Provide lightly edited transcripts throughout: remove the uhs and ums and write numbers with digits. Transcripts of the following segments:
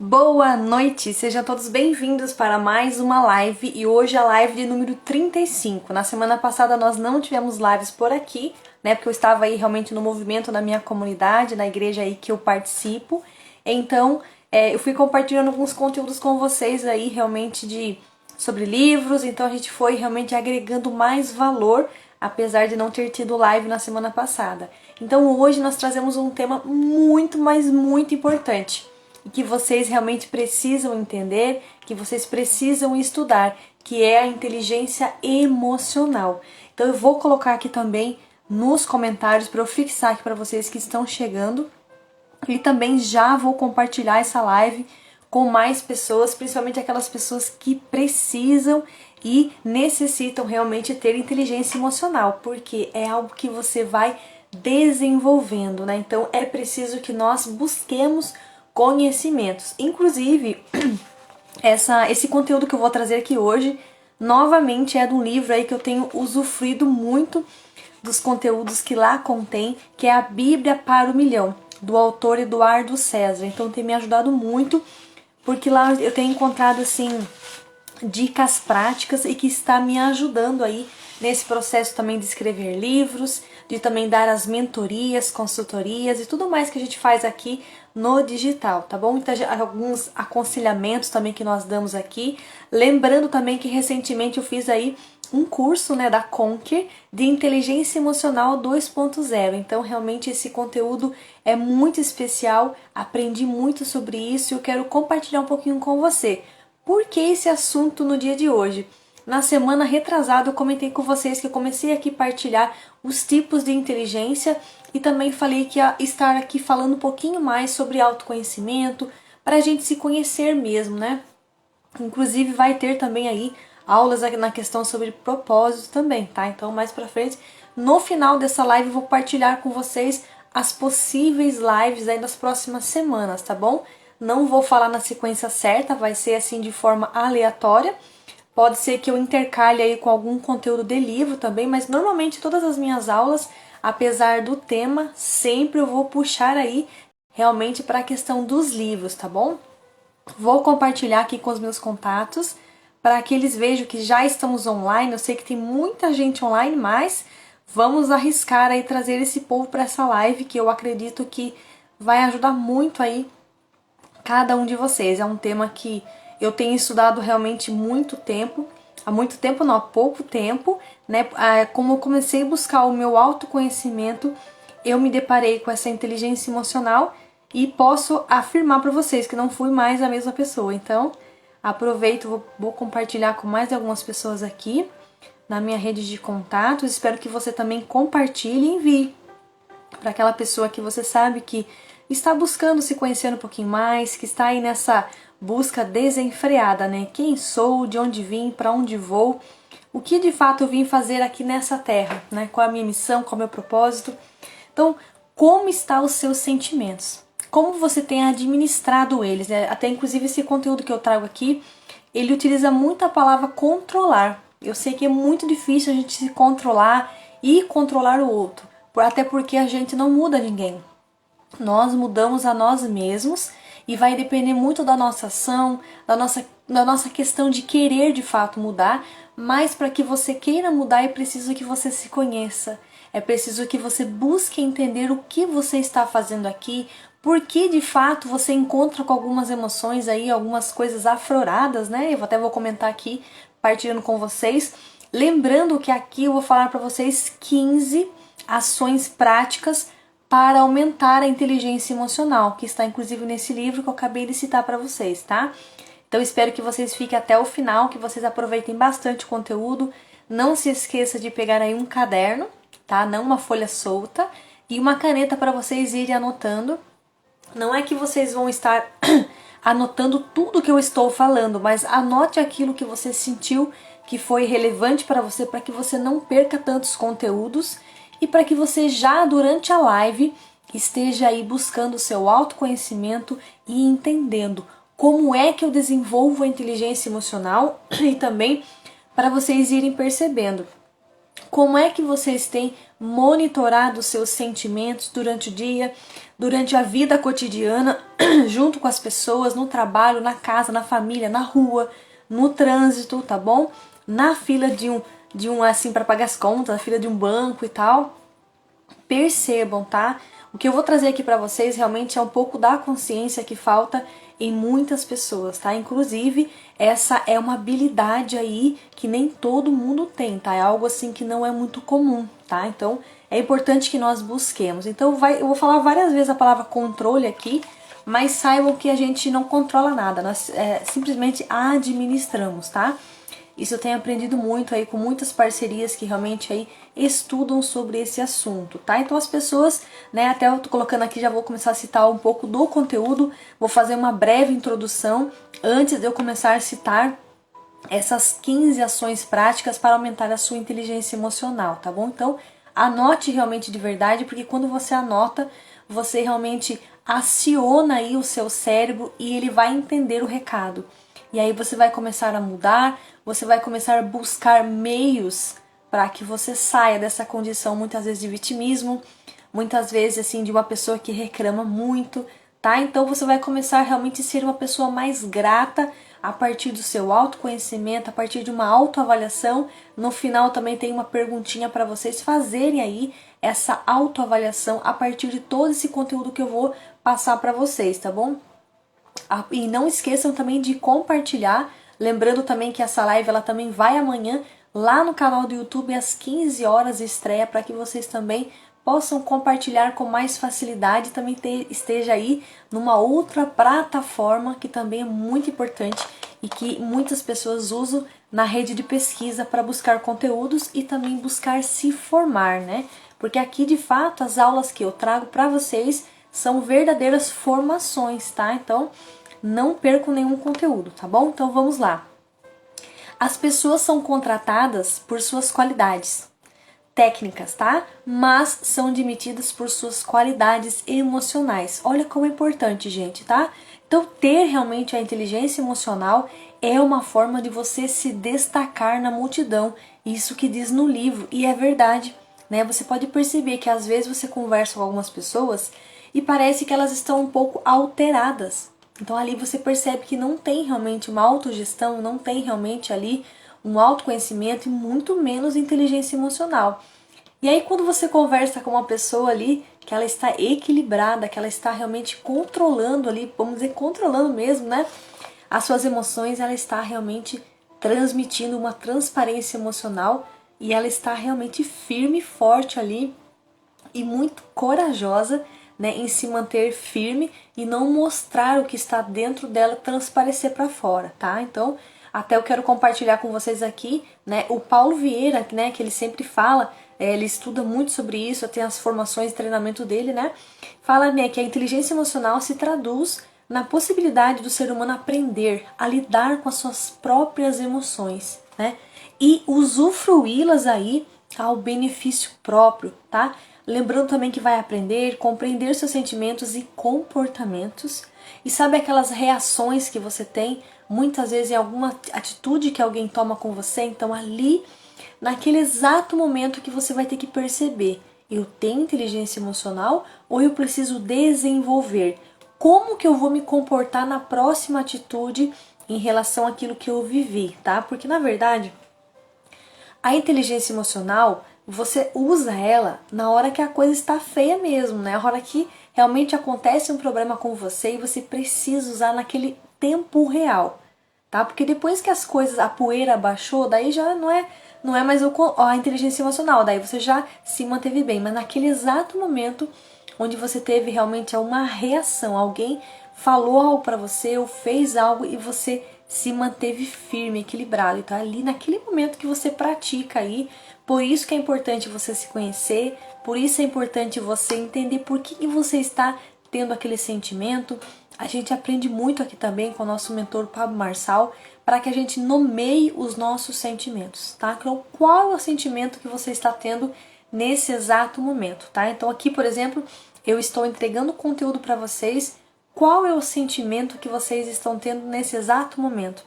Boa noite, sejam todos bem-vindos para mais uma live e hoje a live de número 35. Na semana passada nós não tivemos lives por aqui, né, porque eu estava aí realmente no movimento da minha comunidade, na igreja aí que eu participo. Então, eu fui compartilhando alguns conteúdos com vocês aí realmente sobre livros, então a gente foi realmente agregando mais valor, apesar de não ter tido live na semana passada. Então hoje nós trazemos um tema muito, mas muito importante e que vocês realmente precisam entender, que vocês precisam estudar, que é a inteligência emocional. Então eu vou colocar aqui também nos comentários para eu fixar aqui para vocês que estão chegando e também já vou compartilhar essa live com mais pessoas, principalmente aquelas pessoas que precisam e necessitam realmente ter inteligência emocional, porque é algo que você vai desenvolvendo, né? Então é preciso que nós busquemos conhecimentos. Inclusive, esse conteúdo que eu vou trazer aqui hoje, novamente é de um livro aí que eu tenho usufruído muito dos conteúdos que lá contém, que é a Bíblia para o Milhão, do autor Eduardo César. Então tem me ajudado muito, porque lá eu tenho encontrado assim dicas práticas e que está me ajudando aí nesse processo também de escrever livros, de também dar as mentorias, consultorias e tudo mais que a gente faz aqui no digital, tá bom? Então, alguns aconselhamentos também que nós damos aqui. Lembrando também que recentemente eu fiz aí um curso, né, da Conquer de Inteligência Emocional 2.0. Então, realmente esse conteúdo é muito especial, aprendi muito sobre isso e eu quero compartilhar um pouquinho com você. Por que esse assunto no dia de hoje? Na semana retrasada eu comentei com vocês que eu comecei aqui a partilhar os tipos de inteligência e também falei que ia estar aqui falando um pouquinho mais sobre autoconhecimento, para a gente se conhecer mesmo, né? Inclusive vai ter também aí aulas na questão sobre propósito também, tá? Então mais pra frente, no final dessa live eu vou partilhar com vocês as possíveis lives aí nas próximas semanas, tá bom? Não vou falar na sequência certa, vai ser assim de forma aleatória. Pode ser que eu intercale aí com algum conteúdo de livro também, mas normalmente todas as minhas aulas, apesar do tema, sempre eu vou puxar aí realmente para a questão dos livros, tá bom? Vou compartilhar aqui com os meus contatos para que eles vejam que já estamos online. Eu sei que tem muita gente online, mas vamos arriscar aí trazer esse povo para essa live que eu acredito que vai ajudar muito aí cada um de vocês. É um tema que eu tenho estudado realmente muito tempo, há muito tempo não, há pouco tempo, né? Como eu comecei a buscar o meu autoconhecimento, eu me deparei com essa inteligência emocional e posso afirmar para vocês que não fui mais a mesma pessoa. Então, aproveito, vou compartilhar com mais algumas pessoas aqui na minha rede de contatos. Espero que você também compartilhe e envie para aquela pessoa que você sabe que está buscando se conhecer um pouquinho mais, que está aí nessa busca desenfreada, né? Quem sou, de onde vim, para onde vou, o que de fato eu vim fazer aqui nessa terra, né? Qual a minha missão, qual é o meu propósito. Então, como estão os seus sentimentos? Como você tem administrado eles, né? Até inclusive esse conteúdo que eu trago aqui, ele utiliza muito a palavra controlar. Eu sei que é muito difícil a gente se controlar e controlar o outro, até porque a gente não muda ninguém. Nós mudamos a nós mesmos e vai depender muito da nossa ação, da nossa questão de querer de fato mudar, mas para que você queira mudar é preciso que você se conheça, é preciso que você busque entender o que você está fazendo aqui, por que de fato você encontra com algumas emoções aí, algumas coisas afloradas, né? Eu até vou comentar aqui, partilhando com vocês. Lembrando que aqui eu vou falar para vocês 15 ações práticas para aumentar a inteligência emocional, que está inclusive nesse livro que eu acabei de citar para vocês, tá? Então espero que vocês fiquem até o final, que vocês aproveitem bastante o conteúdo. Não se esqueça de pegar aí um caderno, tá? Não uma folha solta, e uma caneta para vocês irem anotando. Não é que vocês vão estar anotando tudo que eu estou falando, mas anote aquilo que você sentiu que foi relevante para você, para que você não perca tantos conteúdos e para que você já durante a live esteja aí buscando o seu autoconhecimento e entendendo como é que eu desenvolvo a inteligência emocional e também para vocês irem percebendo Como é que vocês têm monitorado os seus sentimentos durante o dia, durante a vida cotidiana, junto com as pessoas, no trabalho, na casa, na família, na rua, no trânsito, tá bom? Na fila de um assim para pagar as contas, na fila de um banco e tal. Percebam, tá? O que eu vou trazer aqui para vocês realmente é um pouco da consciência que falta em muitas pessoas, tá? Inclusive, essa é uma habilidade aí que nem todo mundo tem, tá? É algo assim que não é muito comum, tá? Então, é importante que nós busquemos. Então, eu vou falar várias vezes a palavra controle aqui, mas saibam que a gente não controla nada, nós simplesmente administramos, tá? Isso eu tenho aprendido muito aí com muitas parcerias que realmente aí estudam sobre esse assunto, tá? Então as pessoas, né, até eu tô colocando aqui, já vou começar a citar um pouco do conteúdo, vou fazer uma breve introdução antes de eu começar a citar essas 15 ações práticas para aumentar a sua inteligência emocional, tá bom? Então, anote realmente de verdade, porque quando você anota, você realmente aciona aí o seu cérebro e ele vai entender o recado. E aí você vai começar a mudar, você vai começar a buscar meios para que você saia dessa condição muitas vezes de vitimismo, muitas vezes assim de uma pessoa que reclama muito, tá? Então você vai começar realmente a ser uma pessoa mais grata a partir do seu autoconhecimento, a partir de uma autoavaliação. No final também tem uma perguntinha para vocês fazerem aí essa autoavaliação a partir de todo esse conteúdo que eu vou passar para vocês, tá bom? E não esqueçam também de compartilhar, lembrando também que essa live ela também vai amanhã lá no canal do YouTube às 15 horas estreia, para que vocês também possam compartilhar com mais facilidade, também esteja aí numa outra plataforma que também é muito importante e que muitas pessoas usam na rede de pesquisa para buscar conteúdos e também buscar se formar, né? Porque aqui de fato as aulas que eu trago para vocês são verdadeiras formações, tá? Então, não percam nenhum conteúdo, tá bom? Então, vamos lá. As pessoas são contratadas por suas qualidades técnicas, tá? Mas são demitidas por suas qualidades emocionais. Olha como é importante, gente, tá? Então, ter realmente a inteligência emocional é uma forma de você se destacar na multidão. Isso que diz no livro, e é verdade, né? Você pode perceber que às vezes você conversa com algumas pessoas e parece que elas estão um pouco alteradas. Então ali você percebe que não tem realmente uma autogestão, não tem realmente ali um autoconhecimento e muito menos inteligência emocional. E aí quando você conversa com uma pessoa ali, que ela está equilibrada, que ela está realmente controlando ali, vamos dizer, controlando mesmo, né? As suas emoções, ela está realmente transmitindo uma transparência emocional e ela está realmente firme e forte ali e muito corajosa, né, em se manter firme e não mostrar o que está dentro dela transparecer para fora, tá? Então, até eu quero compartilhar com vocês aqui, né, o Paulo Vieira, né, que ele sempre fala, ele estuda muito sobre isso, tem as formações de treinamento dele, né? Fala, né, que a inteligência emocional se traduz na possibilidade do ser humano aprender a lidar com as suas próprias emoções, né? E usufruí-las aí ao benefício próprio, tá? Lembrando também que vai aprender, compreender seus sentimentos e comportamentos. E sabe aquelas reações que você tem, muitas vezes em alguma atitude que alguém toma com você? Então ali, naquele exato momento que você vai ter que perceber, eu tenho inteligência emocional ou eu preciso desenvolver? Como que eu vou me comportar na próxima atitude em relação àquilo que eu vivi, tá? Porque na verdade, a inteligência emocional, você usa ela na hora que a coisa está feia mesmo, né? A hora que realmente acontece um problema com você e você precisa usar naquele tempo real, tá? Porque depois que as coisas, a poeira baixou, daí já não é mais a inteligência emocional, daí você já se manteve bem, mas naquele exato momento onde você teve realmente uma reação, alguém falou algo para você ou fez algo e você se manteve firme, equilibrado. Então, ali naquele momento que você pratica aí, por isso que é importante você se conhecer, por isso é importante você entender por que você está tendo aquele sentimento. A gente aprende muito aqui também com o nosso mentor Pablo Marçal, para que a gente nomeie os nossos sentimentos, tá? Então, qual é o sentimento que você está tendo nesse exato momento, tá? Então, aqui, por exemplo, eu estou entregando conteúdo para vocês. Qual é o sentimento que vocês estão tendo nesse exato momento?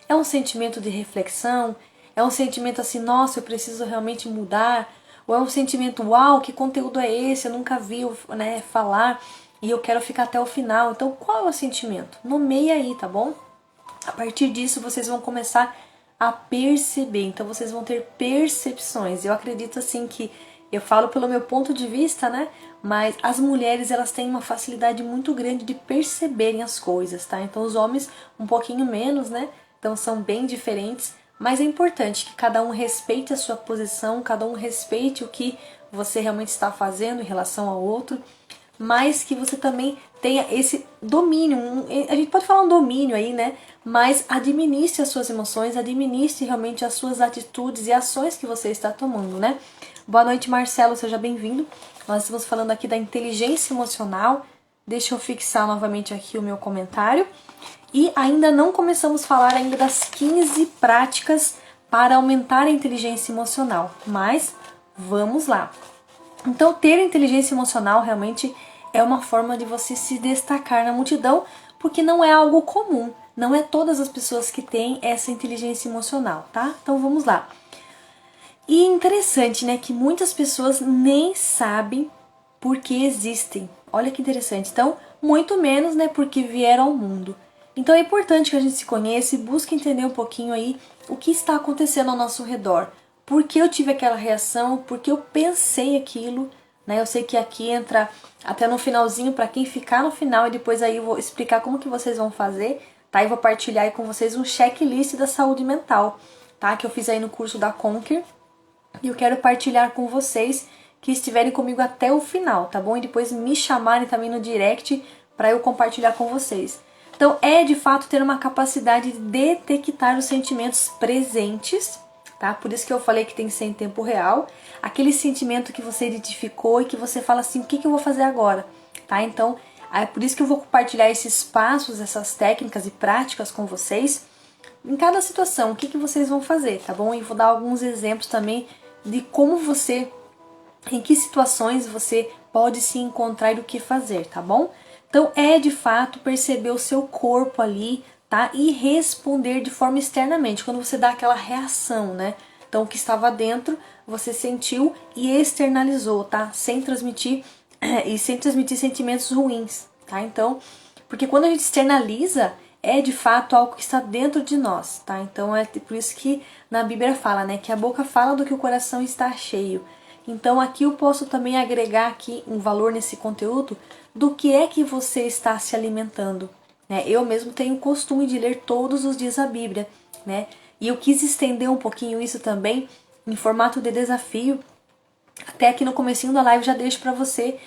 É um sentimento de reflexão? É um sentimento assim, nossa, eu preciso realmente mudar? Ou é um sentimento, uau, que conteúdo é esse? Eu nunca vi, né, falar e eu quero ficar até o final. Então, qual é o sentimento? Nomeia aí, tá bom? A partir disso, vocês vão começar a perceber. Então, vocês vão ter percepções. Eu acredito assim que eu falo pelo meu ponto de vista, né? Mas as mulheres, elas têm uma facilidade muito grande de perceberem as coisas, tá? Então, os homens um pouquinho menos, né? Então, são bem diferentes. Mas é importante que cada um respeite a sua posição, cada um respeite o que você realmente está fazendo em relação ao outro, mas que você também tenha esse domínio, a gente pode falar um domínio aí, né? Mas administre as suas emoções, administre realmente as suas atitudes e ações que você está tomando, né? Boa noite, Marcelo, seja bem-vindo. Nós estamos falando aqui da inteligência emocional. Deixa eu fixar novamente aqui o meu comentário. E ainda não começamos a falar ainda das 15 práticas para aumentar a inteligência emocional, mas vamos lá. Então, ter inteligência emocional realmente é uma forma de você se destacar na multidão, porque não é algo comum, não é todas as pessoas que têm essa inteligência emocional, tá? Então vamos lá. E interessante, né, que muitas pessoas nem sabem por que existem. Olha que interessante. Então, muito menos, né, porque vieram ao mundo. Então é importante que a gente se conheça e busque entender um pouquinho aí o que está acontecendo ao nosso redor. Por que eu tive aquela reação, por que eu pensei aquilo, né? Eu sei que aqui entra até no finalzinho, para quem ficar no final, e depois aí eu vou explicar como que vocês vão fazer, tá? E vou partilhar aí com vocês um checklist da saúde mental, tá? Que eu fiz aí no curso da Conquer, e eu quero partilhar com vocês que estiverem comigo até o final, tá bom? E depois me chamarem também no direct para eu compartilhar com vocês. Então, é de fato ter uma capacidade de detectar os sentimentos presentes, tá? Por isso que eu falei que tem que ser em tempo real. Aquele sentimento que você identificou e que você fala assim, o que eu vou fazer agora? Tá? Então, é por isso que eu vou compartilhar esses passos, essas técnicas e práticas com vocês. Em cada situação, o que vocês vão fazer, tá bom? E vou dar alguns exemplos também de como você, em que situações você pode se encontrar e o que fazer, tá bom? Então é de fato perceber o seu corpo ali, tá? E responder de forma externamente, quando você dá aquela reação, né? Então o que estava dentro, você sentiu e externalizou, tá? Sem transmitir sentimentos ruins, tá? Então, porque quando a gente externaliza, é de fato algo que está dentro de nós, tá? Então é por isso que na Bíblia fala, né, que a boca fala do que o coração está cheio. Então aqui eu posso também agregar aqui um valor nesse conteúdo do que é que você está se alimentando, né? Eu mesmo tenho o costume de ler todos os dias a Bíblia, né? E eu quis estender um pouquinho isso também em formato de desafio. Até aqui no comecinho da live já deixo para você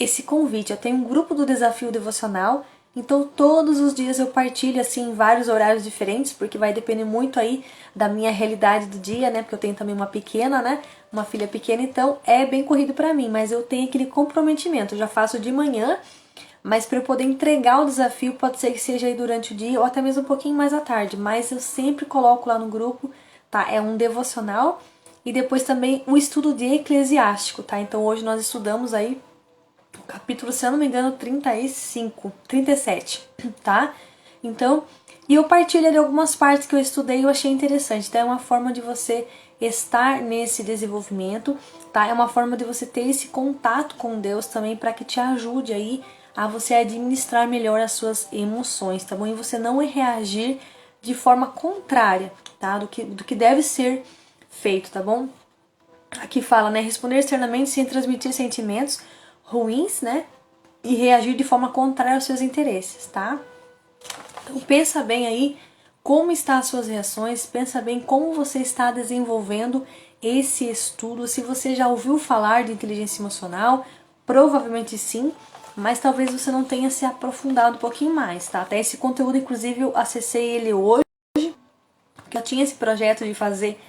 esse convite. Eu tenho um grupo do Desafio Devocional, então todos os dias eu partilho assim em vários horários diferentes, porque vai depender muito aí da minha realidade do dia, né? Porque eu tenho também uma pequena, né? Uma filha pequena, então é bem corrido para mim, mas eu tenho aquele comprometimento. Eu já faço de manhã, mas para eu poder entregar o desafio pode ser que seja aí durante o dia ou até mesmo um pouquinho mais à tarde, mas eu sempre coloco lá no grupo, tá? É um devocional e depois também um estudo de Eclesiástico, tá? Então hoje nós estudamos aí o capítulo, se eu não me engano, 35, 37, tá? Então, e eu partilho ali algumas partes que eu estudei e eu achei interessante. Então é uma forma de você estar nesse desenvolvimento, tá? É uma forma de você ter esse contato com Deus também para que te ajude aí a você administrar melhor as suas emoções, tá bom? E você não reagir de forma contrária, tá? Do que deve ser feito, tá bom? Aqui fala, né? Responder externamente sem transmitir sentimentos ruins, né? E reagir de forma contrária aos seus interesses, tá? Então pensa bem aí como estão as suas reações, pensa bem como você está desenvolvendo esse estudo. Se você já ouviu falar de inteligência emocional, provavelmente sim, mas talvez você não tenha se aprofundado um pouquinho mais, tá? Até esse conteúdo, inclusive, eu acessei ele hoje, porque eu tinha esse projeto de fazer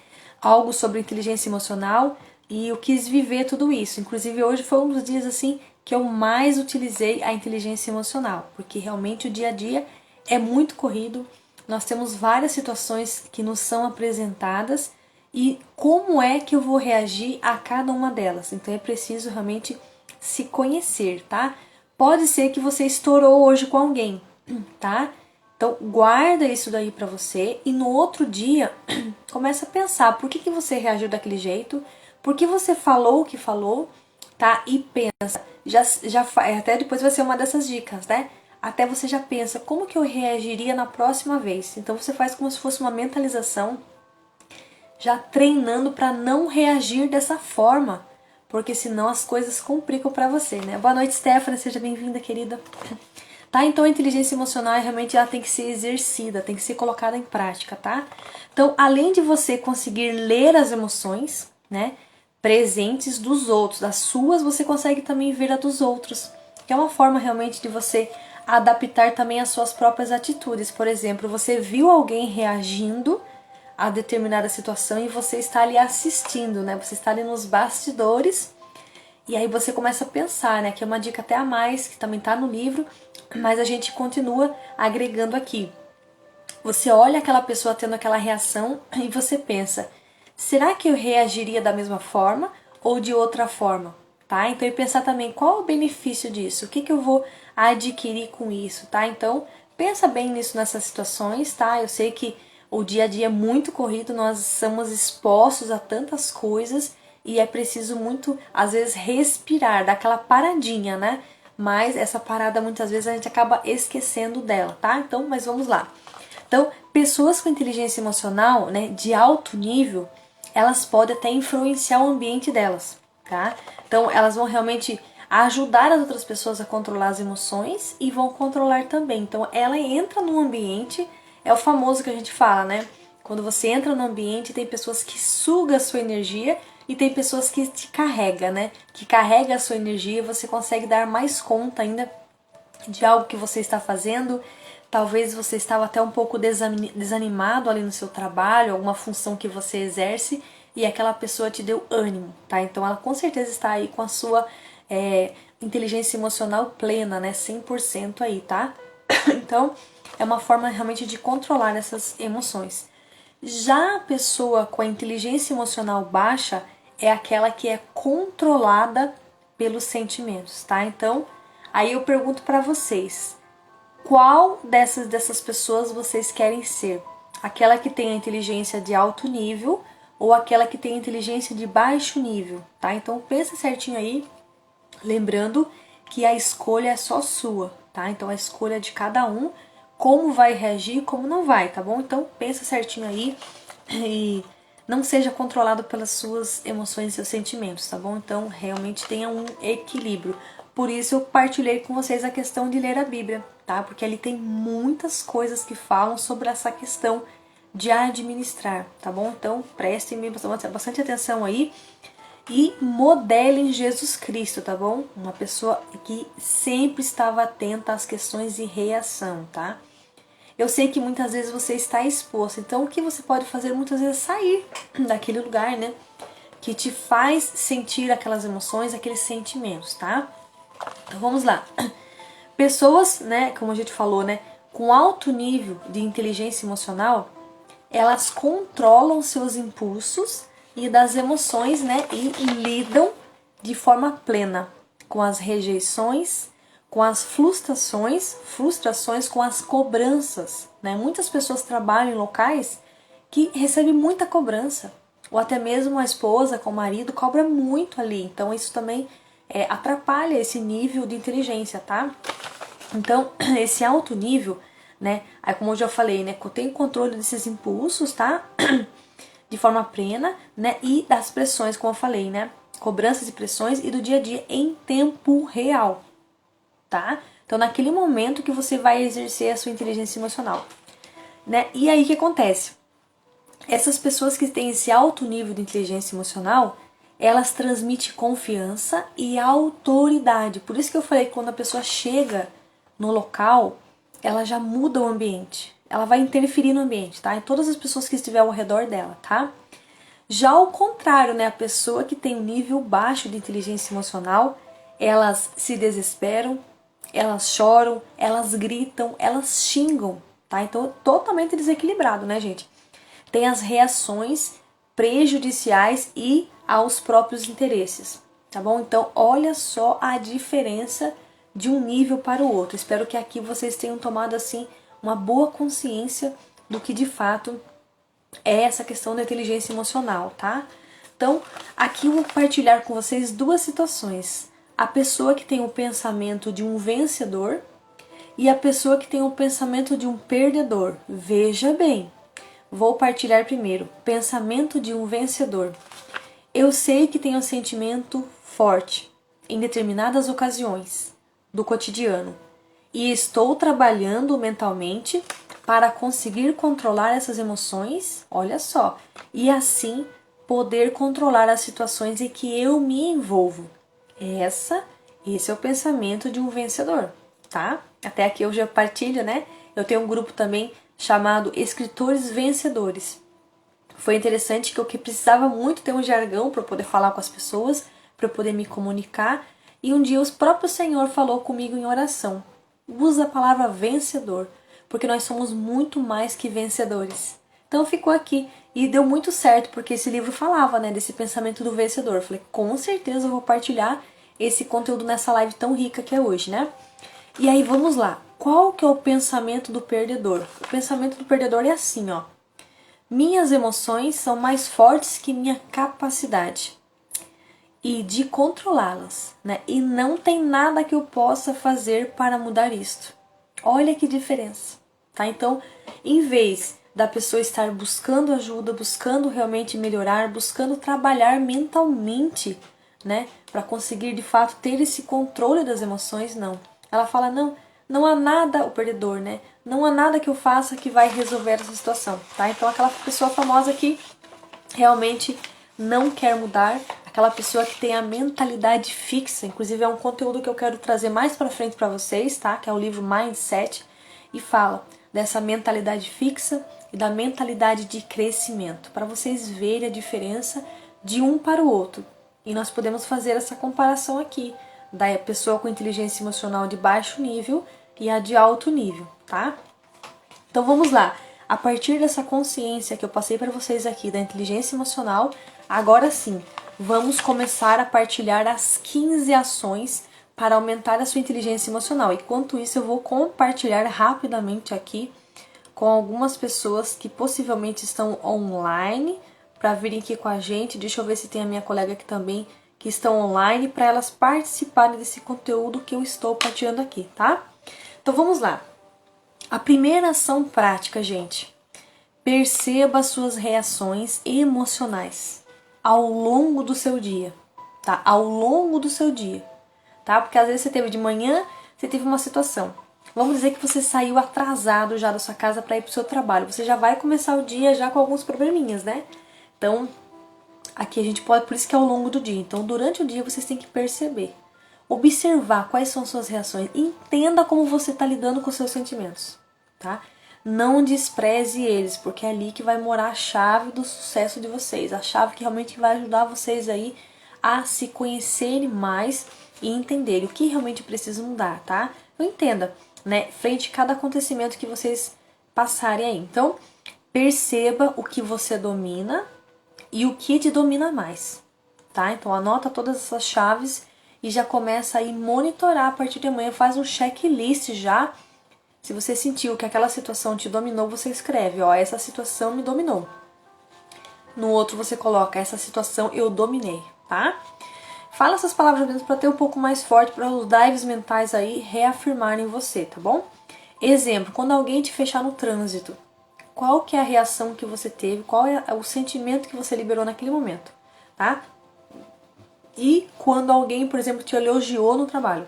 algo sobre inteligência emocional e eu quis viver tudo isso. Inclusive hoje foi um dos dias assim que eu mais utilizei a inteligência emocional, porque realmente o dia a dia é muito corrido, nós temos várias situações que nos são apresentadas e como é que eu vou reagir a cada uma delas. Então é preciso realmente se conhecer, tá? Pode ser que você estourou hoje com alguém, tá? Então guarda isso daí pra você e no outro dia começa a pensar por que você reagiu daquele jeito, por que você falou o que falou, tá? E pensa, até depois vai ser uma dessas dicas, né? Até você já pensa como que eu reagiria na próxima vez. Então você faz como se fosse uma mentalização, já treinando para não reagir dessa forma, porque senão as coisas complicam para você, né? Boa noite, Stephanie, seja bem-vinda, querida. Tá? Então a inteligência emocional realmente ela tem que ser exercida, tem que ser colocada em prática, tá? Então, além de você conseguir ler as emoções, né, presentes dos outros, das suas, você consegue também ver a dos outros, que é uma forma realmente de você adaptar também as suas próprias atitudes. Por exemplo, você viu alguém reagindo a determinada situação e você está ali assistindo, né? Você está ali nos bastidores e aí você começa a pensar, né? Que é uma dica até a mais, que também está no livro, mas a gente continua agregando aqui. Você olha aquela pessoa tendo aquela reação e você pensa, será que eu reagiria da mesma forma ou de outra forma? Tá? Então, e pensar também qual o benefício disso, o que eu vou adquirir com isso, tá? Então, pensa bem nisso nessas situações, tá? Eu sei que o dia a dia é muito corrido, nós somos expostos a tantas coisas e é preciso muito, às vezes, respirar, dar aquela paradinha, né? Mas essa parada muitas vezes a gente acaba esquecendo dela, tá? Então, mas vamos lá. Então, pessoas com inteligência emocional, né, de alto nível, elas podem até influenciar o ambiente delas, tá? Então, elas vão realmente ajudar as outras pessoas a controlar as emoções e vão controlar também. Então, ela entra no ambiente, é o famoso que a gente fala, né? Quando você entra no ambiente, tem pessoas que sugam a sua energia e tem pessoas que te carregam, né? Que carrega a sua energia e você consegue dar mais conta ainda de algo que você está fazendo. Talvez você estava até um pouco desanimado ali no seu trabalho, alguma função que você exerce, e aquela pessoa te deu ânimo, tá? Então ela com certeza está aí com a sua inteligência emocional plena, né? 100% aí, tá? Então é uma forma realmente de controlar essas emoções. Já a pessoa com a inteligência emocional baixa é aquela que é controlada pelos sentimentos, tá? Então, aí eu pergunto para vocês, qual dessas pessoas vocês querem ser? Aquela que tem a inteligência de alto nível ou aquela que tem a inteligência de baixo nível, tá? Então pensa certinho aí, lembrando que a escolha é só sua, tá? Então a escolha é de cada um, como vai reagir e como não vai, tá bom? Então pensa certinho aí e não seja controlado pelas suas emoções e seus sentimentos, tá bom? Então realmente tenha um equilíbrio. Por isso eu partilhei com vocês a questão de ler a Bíblia, tá? Porque ali tem muitas coisas que falam sobre essa questão de administrar, tá bom? Então prestem bastante atenção aí e modelem Jesus Cristo, tá bom? Uma pessoa que sempre estava atenta às questões de reação, tá? Eu sei que muitas vezes você está exposto, então o que você pode fazer muitas vezes é sair daquele lugar, né? Que te faz sentir aquelas emoções, aqueles sentimentos, tá? Então vamos lá. Pessoas, né, como a gente falou, né, com alto nível de inteligência emocional, elas controlam seus impulsos e das emoções, né, e lidam de forma plena com as rejeições, com as frustrações, com as cobranças, né? Muitas pessoas trabalham em locais que recebem muita cobrança, ou até mesmo a esposa com o marido cobra muito ali, então isso também atrapalha esse nível de inteligência, tá? Então, esse alto nível, né? Aí como eu já falei, né? Tem controle desses impulsos, tá? De forma plena, né? E das pressões, como eu falei, né? Cobranças e pressões e do dia a dia em tempo real, tá? Então, naquele momento que você vai exercer a sua inteligência emocional, né? E aí o que acontece? Essas pessoas que têm esse alto nível de inteligência emocional, elas transmitem confiança e autoridade. Por isso que eu falei que quando a pessoa chega no local, ela já muda o ambiente. Ela vai interferir no ambiente, tá? Em todas as pessoas que estiver ao redor dela, tá? Já ao contrário, né? A pessoa que tem um nível baixo de inteligência emocional, elas se desesperam, elas choram, elas gritam, elas xingam, tá? Então, totalmente desequilibrado, né, gente? Tem as reações prejudiciais e aos próprios interesses, tá bom? Então, olha só a diferença de um nível para o outro. Espero que aqui vocês tenham tomado, assim, uma boa consciência do que de fato é essa questão da inteligência emocional, tá? Então, aqui eu vou partilhar com vocês duas situações. A pessoa que tem o pensamento de um vencedor e a pessoa que tem o pensamento de um perdedor. Veja bem, vou partilhar primeiro. Pensamento de um vencedor. Eu sei que tenho um sentimento forte em determinadas ocasiões do cotidiano e estou trabalhando mentalmente para conseguir controlar essas emoções, olha só, e assim poder controlar as situações em que eu me envolvo. Esse é o pensamento de um vencedor, tá? Até aqui eu já partilho, né? Eu tenho um grupo também chamado Escritores Vencedores. Foi interessante que eu precisava muito ter um jargão para poder falar com as pessoas, para eu poder me comunicar. E um dia o próprio Senhor falou comigo em oração. Usa a palavra vencedor, porque nós somos muito mais que vencedores. Então ficou aqui e deu muito certo, porque esse livro falava, né, desse pensamento do vencedor. Eu falei, com certeza eu vou partilhar esse conteúdo nessa live tão rica que é hoje, né? E aí vamos lá. Qual que é o pensamento do perdedor? O pensamento do perdedor é assim, ó. Minhas emoções são mais fortes que minha capacidade e de controlá-las, né? E não tem nada que eu possa fazer para mudar isto. Olha que diferença, tá? Então, em vez da pessoa estar buscando ajuda, buscando realmente melhorar, buscando trabalhar mentalmente, né, para conseguir de fato ter esse controle das emoções, não. Ela fala, não há nada, o perdedor, né? Não há nada que eu faça que vai resolver essa situação, tá? Então aquela pessoa famosa que realmente não quer mudar, aquela pessoa que tem a mentalidade fixa, inclusive é um conteúdo que eu quero trazer mais pra frente pra vocês, tá? Que é o livro Mindset, e fala dessa mentalidade fixa e da mentalidade de crescimento, para vocês verem a diferença de um para o outro. E nós podemos fazer essa comparação aqui, da pessoa com inteligência emocional de baixo nível e a de alto nível, tá? Então vamos lá. A partir dessa consciência que eu passei para vocês aqui da inteligência emocional, agora sim, vamos começar a partilhar as 15 ações para aumentar a sua inteligência emocional. Enquanto isso, eu vou compartilhar rapidamente aqui com algumas pessoas que possivelmente estão online para virem aqui com a gente. Deixa eu ver se tem a minha colega aqui também que estão online, para elas participarem desse conteúdo que eu estou partilhando aqui, tá? Então vamos lá. A primeira ação prática, gente. Perceba as suas reações emocionais ao longo do seu dia, tá? Ao longo do seu dia, tá? Porque às vezes você teve de manhã, você teve uma situação. Vamos dizer que você saiu atrasado já da sua casa para ir para o seu trabalho. Você já vai começar o dia já com alguns probleminhas, né? Então, aqui a gente pode, por isso que é ao longo do dia. Então, durante o dia vocês têm que perceber, observar quais são suas reações, entenda como você está lidando com os seus sentimentos, tá? Não despreze eles, porque é ali que vai morar a chave do sucesso de vocês, a chave que realmente vai ajudar vocês aí a se conhecerem mais e entenderem o que realmente precisa mudar, tá? Então entenda, né, frente a cada acontecimento que vocês passarem aí. Então, perceba o que você domina e o que te domina mais, tá? Então anota todas essas chaves e já começa aí monitorar a partir de amanhã, faz um checklist já. Se você sentiu que aquela situação te dominou, você escreve, ó, essa situação me dominou. No outro você coloca, essa situação eu dominei, tá? Fala essas palavras dentro para ter um pouco mais forte, para os drives mentais aí reafirmarem você, tá bom? Exemplo, quando alguém te fechar no trânsito, qual que é a reação que você teve, qual é o sentimento que você liberou naquele momento, tá? E quando alguém, por exemplo, te elogiou no trabalho,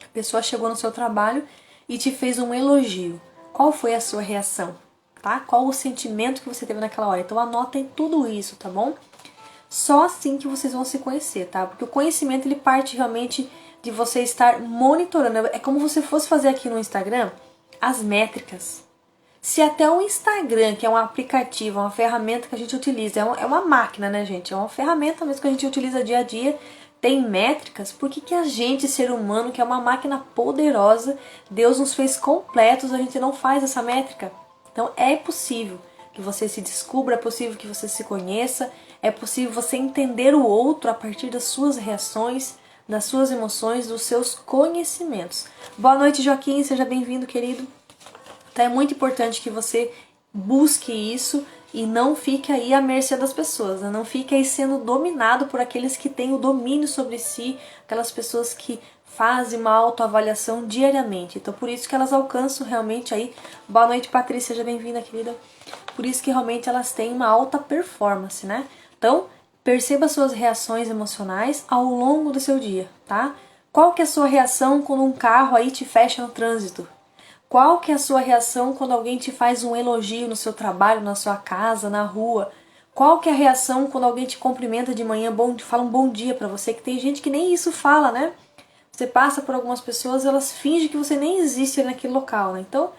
a pessoa chegou no seu trabalho e te fez um elogio, qual foi a sua reação, tá? Qual o sentimento que você teve naquela hora? Então anotem tudo isso, tá bom? Só assim que vocês vão se conhecer, tá? Porque o conhecimento, ele parte realmente de você estar monitorando. É como se você fosse fazer aqui no Instagram as métricas. Se até o Instagram, que é um aplicativo, uma ferramenta que a gente utiliza, é uma máquina, né, gente? É uma ferramenta mesmo que a gente utiliza dia a dia, tem métricas, por que a gente, ser humano, que é uma máquina poderosa, Deus nos fez completos, a gente não faz essa métrica? Então é possível que você se descubra, é possível que você se conheça, é possível você entender o outro a partir das suas reações, das suas emoções, dos seus conhecimentos. Boa noite, Joaquim, seja bem-vindo, querido. Então é muito importante que você busque isso e não fique aí à mercê das pessoas, né? Não fique aí sendo dominado por aqueles que têm o domínio sobre si, aquelas pessoas que fazem uma autoavaliação diariamente. Então por isso que elas alcançam realmente aí. Boa noite, Patrícia, seja bem-vinda, querida. Por isso que realmente elas têm uma alta performance, né? Então, perceba suas reações emocionais ao longo do seu dia, tá? Qual que é a sua reação quando um carro aí te fecha no trânsito? Qual que é a sua reação quando alguém te faz um elogio no seu trabalho, na sua casa, na rua? Qual que é a reação quando alguém te cumprimenta de manhã, fala um bom dia pra você, que tem gente que nem isso fala, né? Você passa por algumas pessoas, elas fingem que você nem existe naquele local, né? Então,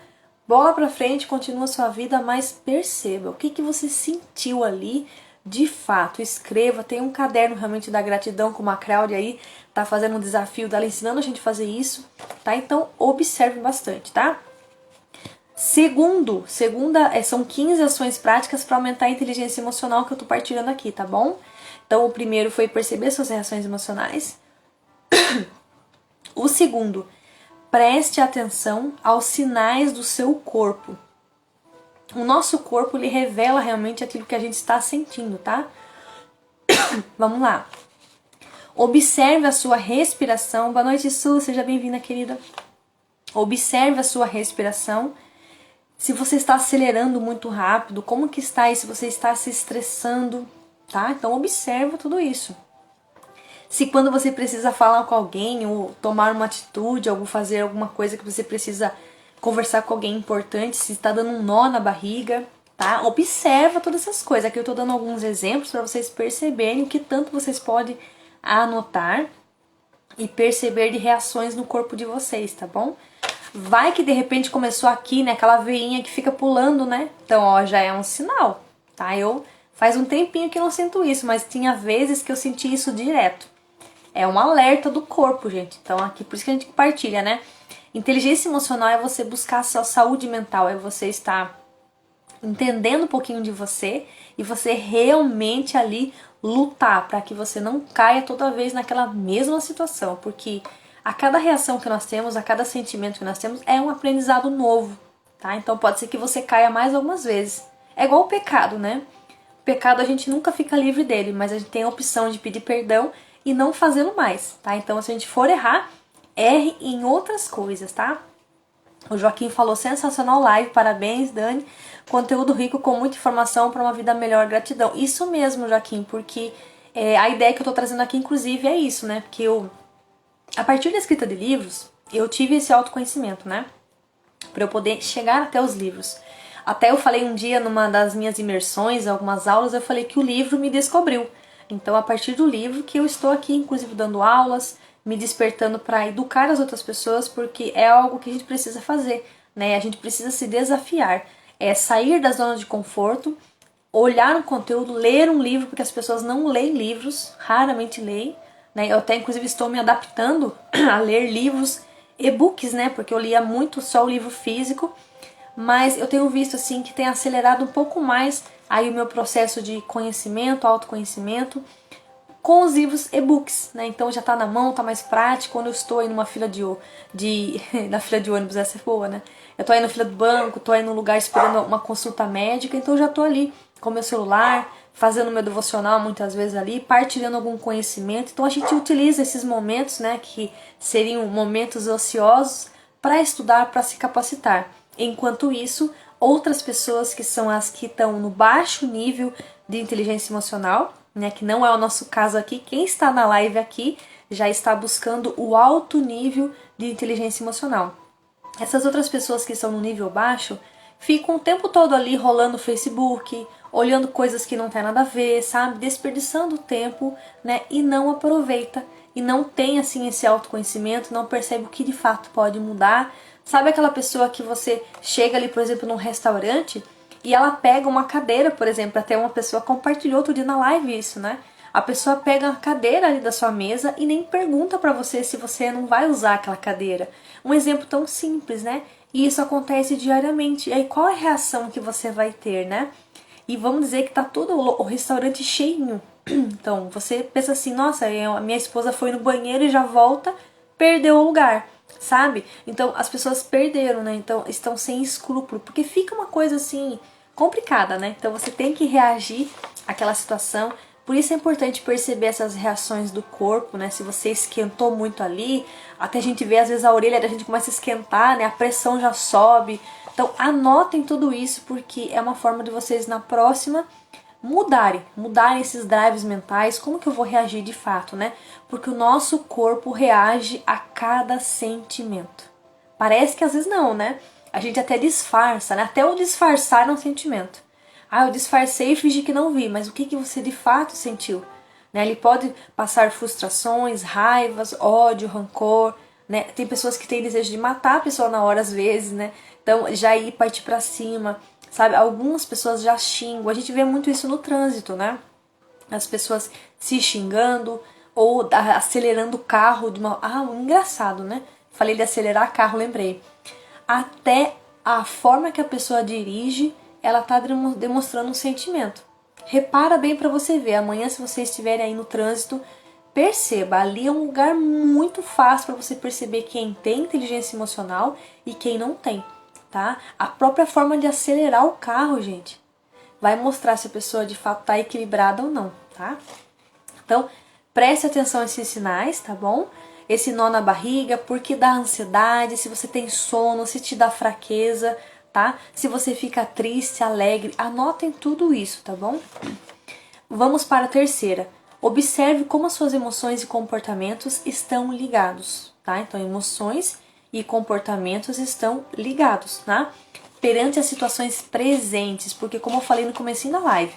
bola pra frente, continua a sua vida, mas perceba o que você sentiu ali de fato. Escreva, tem um caderno realmente da gratidão, como a Cláudia aí tá fazendo um desafio dela, ensinando a gente a fazer isso, tá? Então, observe bastante, tá? São 15 ações práticas para aumentar a inteligência emocional que eu tô partilhando aqui, tá bom? Então, o primeiro foi perceber suas reações emocionais. O segundo, preste atenção aos sinais do seu corpo. O nosso corpo, ele revela realmente aquilo que a gente está sentindo, tá? Vamos lá. Observe a sua respiração. Boa noite, Su, seja bem-vinda, querida. Observe a sua respiração. Se você está acelerando muito rápido, como que está aí? Se você está se estressando, tá? Então observa tudo isso. Se quando você precisa falar com alguém ou tomar uma atitude, ou fazer alguma coisa que você precisa conversar com alguém importante, se está dando um nó na barriga, tá? Observa todas essas coisas. Aqui eu estou dando alguns exemplos para vocês perceberem o que tanto vocês podem anotar e perceber de reações no corpo de vocês, tá bom? Vai que de repente começou aqui, né, aquela veinha que fica pulando, né? Então, ó, já é um sinal, tá? Eu faz um tempinho que não sinto isso, mas tinha vezes que eu senti isso direto. É um alerta do corpo, gente. Então, aqui, por isso que a gente compartilha, né? Inteligência emocional é você buscar a sua saúde mental, é você estar entendendo um pouquinho de você e você realmente ali lutar para que você não caia toda vez naquela mesma situação, porque a cada reação que nós temos, a cada sentimento que nós temos é um aprendizado novo, tá? Então pode ser que você caia mais algumas vezes. É igual o pecado, né? O pecado a gente nunca fica livre dele, mas a gente tem a opção de pedir perdão e não fazê-lo mais, tá? Então se a gente for errar, erre em outras coisas, tá? O Joaquim falou, sensacional live, parabéns, Dani. Conteúdo rico com muita informação para uma vida melhor, gratidão. Isso mesmo, Joaquim, porque a ideia que eu tô trazendo aqui, inclusive, é isso, né? Porque a partir da escrita de livros, eu tive esse autoconhecimento, né? Para eu poder chegar até os livros. Até eu falei um dia numa das minhas imersões, algumas aulas, eu falei que o livro me descobriu. Então, a partir do livro que eu estou aqui, inclusive, dando aulas, me despertando para educar as outras pessoas, porque é algo que a gente precisa fazer, né? A gente precisa se desafiar. É sair da zona de conforto, olhar um conteúdo, ler um livro, porque as pessoas não leem livros, raramente leem, né? Eu até inclusive estou me adaptando a ler livros, e-books, né? Porque eu lia muito só o livro físico, mas eu tenho visto assim que tem acelerado um pouco mais aí o meu processo de conhecimento, autoconhecimento, com os livros e-books, né? Então já tá na mão, tá mais prático. Quando eu estou aí numa fila na fila de ônibus, essa é boa, né? Eu tô aí na fila do banco, tô aí num lugar esperando uma consulta médica, então eu já tô ali com meu celular, fazendo meu devocional muitas vezes ali, partilhando algum conhecimento. Então a gente utiliza esses momentos, né, que seriam momentos ociosos, para estudar, para se capacitar. Enquanto isso, outras pessoas que são as que estão no baixo nível de inteligência emocional, né, que não é o nosso caso aqui, quem está na live aqui já está buscando o alto nível de inteligência emocional. Essas outras pessoas que estão no nível baixo ficam o tempo todo ali rolando o Facebook, olhando coisas que não tem nada a ver, sabe? Desperdiçando tempo, né? E não aproveita, e não tem assim esse autoconhecimento, não percebe o que de fato pode mudar. Sabe aquela pessoa que você chega ali, por exemplo, num restaurante e ela pega uma cadeira, por exemplo, até uma pessoa compartilhou outro dia na live isso, né? A pessoa pega a cadeira ali da sua mesa e nem pergunta pra você se você não vai usar aquela cadeira. Um exemplo tão simples, né? E isso acontece diariamente. E aí qual é a reação que você vai ter, né? E vamos dizer que tá todo o restaurante cheinho. Então você pensa assim, nossa, a minha esposa foi no banheiro e já volta, perdeu o lugar. sabe? Então as pessoas perderam, né? Então estão sem escrúpulo, porque fica uma coisa assim complicada, né? Então você tem que reagir àquela situação. Por isso é importante perceber essas reações do corpo, né? Se você esquentou muito ali, até a gente vê às vezes a orelha da gente começa a esquentar, né? A pressão já sobe. Então anotem tudo isso, porque é uma forma de vocês na próxima mudarem esses drives mentais. Como que eu vou reagir de fato, né? Porque o nosso corpo reage a cada sentimento. Parece que às vezes não, né? A gente até disfarça, né? Até o disfarçar é um sentimento. Ah, eu disfarcei e fingi que não vi, mas o que que você de fato sentiu? Né? Ele pode passar frustrações, raivas, ódio, rancor, né? Tem pessoas que têm desejo de matar a pessoa na hora às vezes, né? Então já ir partir pra cima, sabe? Algumas pessoas já xingam. A gente vê muito isso no trânsito, né? As pessoas se xingando ou acelerando o carro de uma... Ah, engraçado, né? Falei de acelerar carro, lembrei. Até a forma que a pessoa dirige, ela tá demonstrando um sentimento. Repara bem para você ver. Amanhã, se você estiver aí no trânsito, perceba, ali é um lugar muito fácil para você perceber quem tem inteligência emocional e quem não tem, tá? A própria forma de acelerar o carro, gente, vai mostrar se a pessoa de fato está equilibrada ou não, tá? Então, preste atenção a esses sinais, tá bom? Esse nó na barriga, porque dá ansiedade, se você tem sono, se te dá fraqueza, tá? Se você fica triste, alegre, anotem tudo isso, tá bom? Vamos para a terceira. Observe como as suas emoções e comportamentos estão ligados, tá? Então, emoções e comportamentos estão ligados, tá? Perante as situações presentes, porque como eu falei no comecinho da live,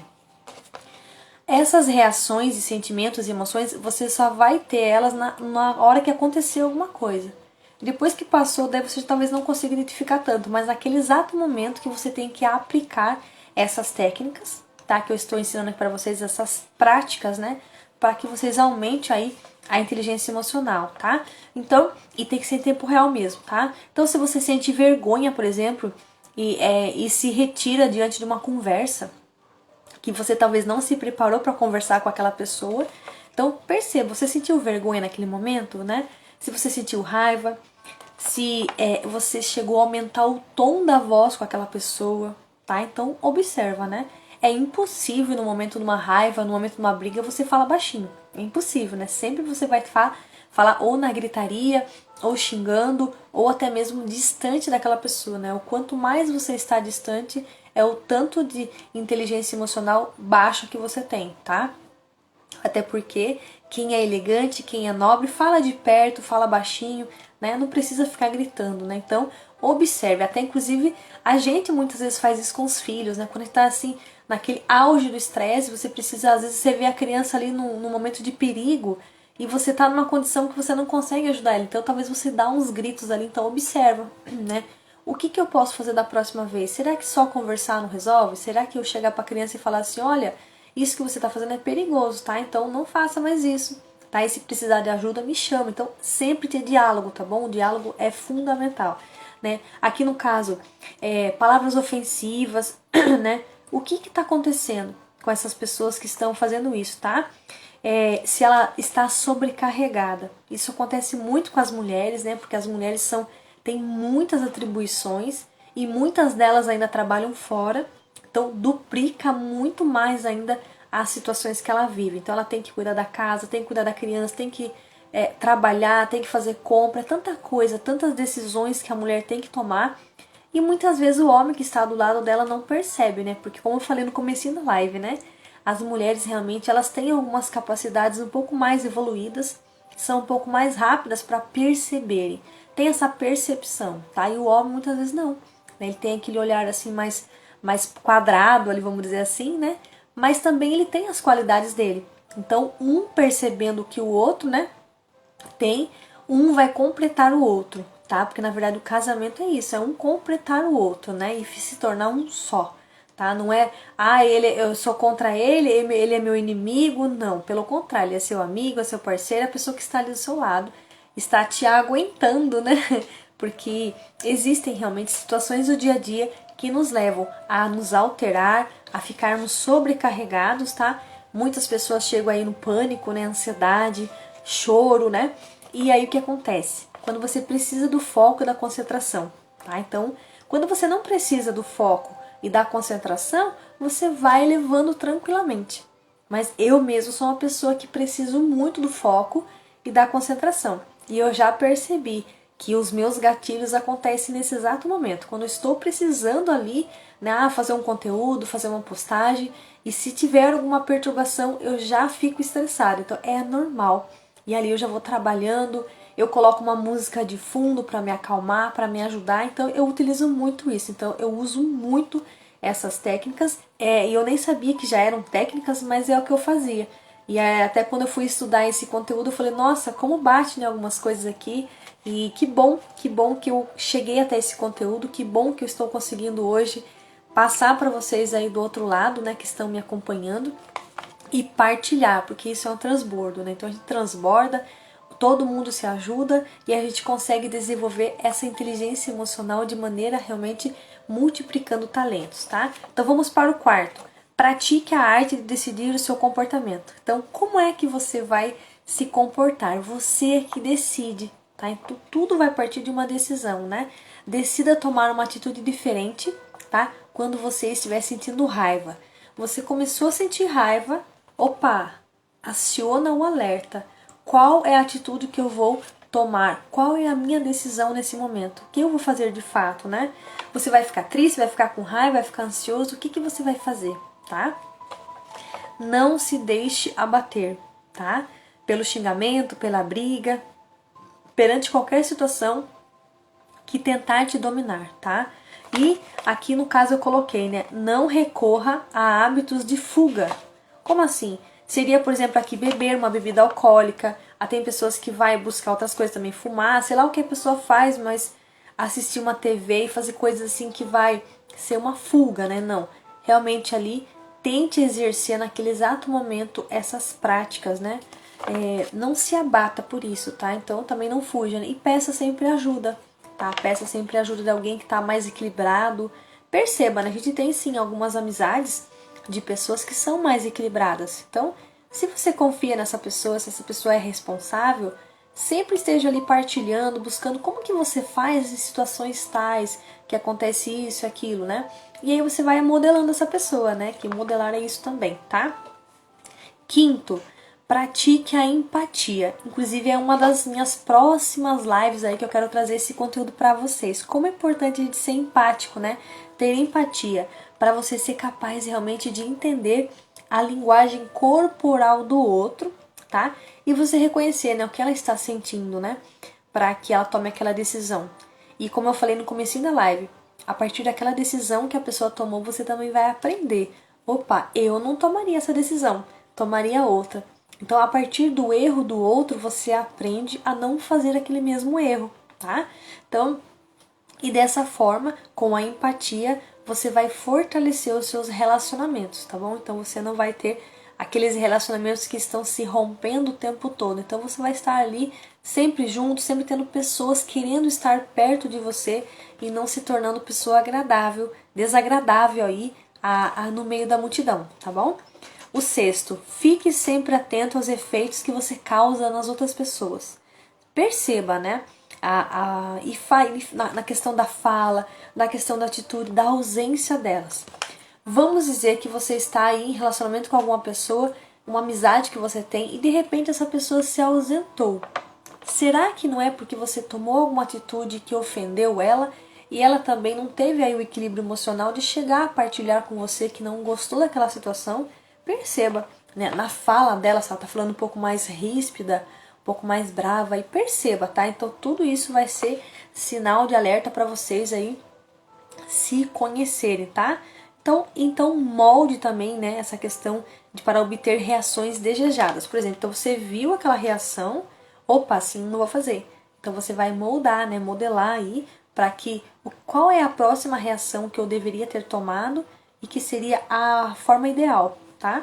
essas reações e sentimentos e emoções, você só vai ter elas na hora que aconteceu alguma coisa. Depois que passou, daí você talvez não consiga identificar tanto, mas naquele exato momento que você tem que aplicar essas técnicas, tá? Que eu estou ensinando aqui para vocês, essas práticas, né? Para que vocês aumentem aí a inteligência emocional, tá? Então, e tem que ser em tempo real mesmo, tá? Então, se você sente vergonha, por exemplo, e se retira diante de uma conversa, que você talvez não se preparou para conversar com aquela pessoa. Então, perceba, você sentiu vergonha naquele momento, né? Se você sentiu raiva, se você chegou a aumentar o tom da voz com aquela pessoa, tá? Então, observa, né? É impossível no momento de uma raiva, no momento de uma briga, você falar baixinho. É impossível, né? Sempre você vai falar ou na gritaria, ou xingando, ou até mesmo distante daquela pessoa, né? O quanto mais você está distante, é o tanto de inteligência emocional baixa que você tem, tá? Até porque quem é elegante, quem é nobre, fala de perto, fala baixinho, né? Não precisa ficar gritando, né? Então, observe. Até inclusive, a gente muitas vezes faz isso com os filhos, né? Quando a gente tá assim, naquele auge do estresse, você precisa, às vezes, você vê a criança ali num momento de perigo e você tá numa condição que você não consegue ajudar ela. Então, talvez você dá uns gritos ali, então observa, né? O que eu posso fazer da próxima vez? Será que só conversar não resolve? Será que eu chegar para a criança e falar assim, olha, isso que você está fazendo é perigoso, tá? Então não faça mais isso, tá? E se precisar de ajuda, me chama. Então sempre ter diálogo, tá bom? O diálogo é fundamental, né? Aqui no caso, palavras ofensivas, né? O que está acontecendo com essas pessoas que estão fazendo isso, tá? Se ela está sobrecarregada. Isso acontece muito com as mulheres, né? Porque as mulheres têm muitas atribuições e muitas delas ainda trabalham fora, então duplica muito mais ainda as situações que ela vive. Então ela tem que cuidar da casa, tem que cuidar da criança, tem que trabalhar, tem que fazer compra, tanta coisa, tantas decisões que a mulher tem que tomar. E muitas vezes o homem que está do lado dela não percebe, né? Porque como eu falei no comecinho da live, né? As mulheres realmente elas têm algumas capacidades um pouco mais evoluídas, são um pouco mais rápidas para perceberem. Tem essa percepção, tá? E o homem muitas vezes não, né? Ele tem aquele olhar assim mais quadrado, ali vamos dizer assim, né? Mas também ele tem as qualidades dele. Então, um percebendo que o outro, né, tem, um vai completar o outro, tá? Porque na verdade o casamento é isso, é um completar o outro, né? E se tornar um só, tá? Não é, eu sou contra ele é meu inimigo, não. Pelo contrário, ele é seu amigo, é seu parceiro, é a pessoa que está ali do seu lado, está te aguentando, né? Porque existem realmente situações do dia a dia que nos levam a nos alterar, a ficarmos sobrecarregados, tá? Muitas pessoas chegam aí no pânico, né? Ansiedade, choro, né? E aí o que acontece? quando você precisa do foco e da concentração, tá? Então, quando você não precisa do foco e da concentração, você vai levando tranquilamente. Mas eu mesmo sou uma pessoa que preciso muito do foco e da concentração. E eu já percebi que os meus gatilhos acontecem nesse exato momento, quando eu estou precisando ali, né, fazer um conteúdo, fazer uma postagem, e se tiver alguma perturbação, eu já fico estressada. Então é normal. E ali eu já vou trabalhando, eu coloco uma música de fundo para me acalmar, para me ajudar. Então eu utilizo muito isso. Então eu uso muito essas técnicas. E eu nem sabia que já eram técnicas, mas é o que eu fazia. E até quando eu fui estudar esse conteúdo, eu falei, nossa, como bate em algumas coisas aqui. E que bom que eu cheguei até esse conteúdo, que bom que eu estou conseguindo hoje passar para vocês aí do outro lado, né, que estão me acompanhando, e partilhar, porque isso é um transbordo, né? Então a gente transborda, todo mundo se ajuda e a gente consegue desenvolver essa inteligência emocional de maneira realmente multiplicando talentos, tá? Então vamos para o quarto. Pratique a arte de decidir o seu comportamento. Então, como é que você vai se comportar? Você é que decide, tá? Então, tudo vai partir de uma decisão, né? Decida tomar uma atitude diferente, tá? Quando você estiver sentindo raiva. Você começou a sentir raiva, opa, aciona o alerta. Qual é a atitude que eu vou tomar? Qual é a minha decisão nesse momento? O que eu vou fazer de fato, né? Você vai ficar triste, vai ficar com raiva, vai ficar ansioso? O que você vai fazer, tá? Não se deixe abater, tá? Pelo xingamento, pela briga, perante qualquer situação que tentar te dominar, tá? E aqui no caso eu coloquei, né? Não recorra a hábitos de fuga. Como assim? Seria, por exemplo, aqui beber uma bebida alcoólica. Tem pessoas que vai buscar outras coisas também, fumar, sei lá o que a pessoa faz, mas assistir uma TV e fazer coisas assim que vai ser uma fuga, né? Não. Realmente ali, tente exercer naquele exato momento essas práticas, né? Não se abata por isso, tá? Então também não fuja, né? E peça sempre ajuda, tá? Peça sempre ajuda de alguém que tá mais equilibrado. Perceba, né? A gente tem sim algumas amizades de pessoas que são mais equilibradas. Então, se você confia nessa pessoa, se essa pessoa é responsável, sempre esteja ali partilhando, buscando como que você faz em situações tais, que acontece isso e aquilo, né? E aí você vai modelando essa pessoa, né? Que modelar é isso também, tá? Quinto, pratique a empatia. Inclusive é uma das minhas próximas lives aí que eu quero trazer esse conteúdo para vocês. Como é importante a gente ser empático, né? Ter empatia para você ser capaz realmente de entender a linguagem corporal do outro, tá? E você reconhecer, né, o que ela está sentindo, né? Para que ela tome aquela decisão. E como eu falei no comecinho da live, a partir daquela decisão que a pessoa tomou, você também vai aprender. Opa, eu não tomaria essa decisão, tomaria outra. Então, a partir do erro do outro, você aprende a não fazer aquele mesmo erro, tá? Então, e dessa forma, com a empatia, você vai fortalecer os seus relacionamentos, tá bom? Então você não vai ter aqueles relacionamentos que estão se rompendo o tempo todo. Então você vai estar ali sempre junto, sempre tendo pessoas querendo estar perto de você e não se tornando pessoa agradável, desagradável aí no meio da multidão, tá bom? O sexto, fique sempre atento aos efeitos que você causa nas outras pessoas. Perceba, né? Na questão da fala, na questão da atitude, da ausência delas. Vamos dizer que você está aí em relacionamento com alguma pessoa, uma amizade que você tem, e de repente essa pessoa se ausentou. Será que não é porque você tomou alguma atitude que ofendeu ela e ela também não teve aí o equilíbrio emocional de chegar a partilhar com você que não gostou daquela situação? Perceba, né? Na fala dela, se ela está falando um pouco mais ríspida, um pouco mais brava, e perceba, tá? Então tudo isso vai ser sinal de alerta para vocês aí se conhecerem, tá? Então molde também, né, essa questão para obter reações desejadas. Por exemplo, então você viu aquela reação, opa, assim não vou fazer. Então você vai moldar, né, modelar aí para que qual é a próxima reação que eu deveria ter tomado e que seria a forma ideal, tá?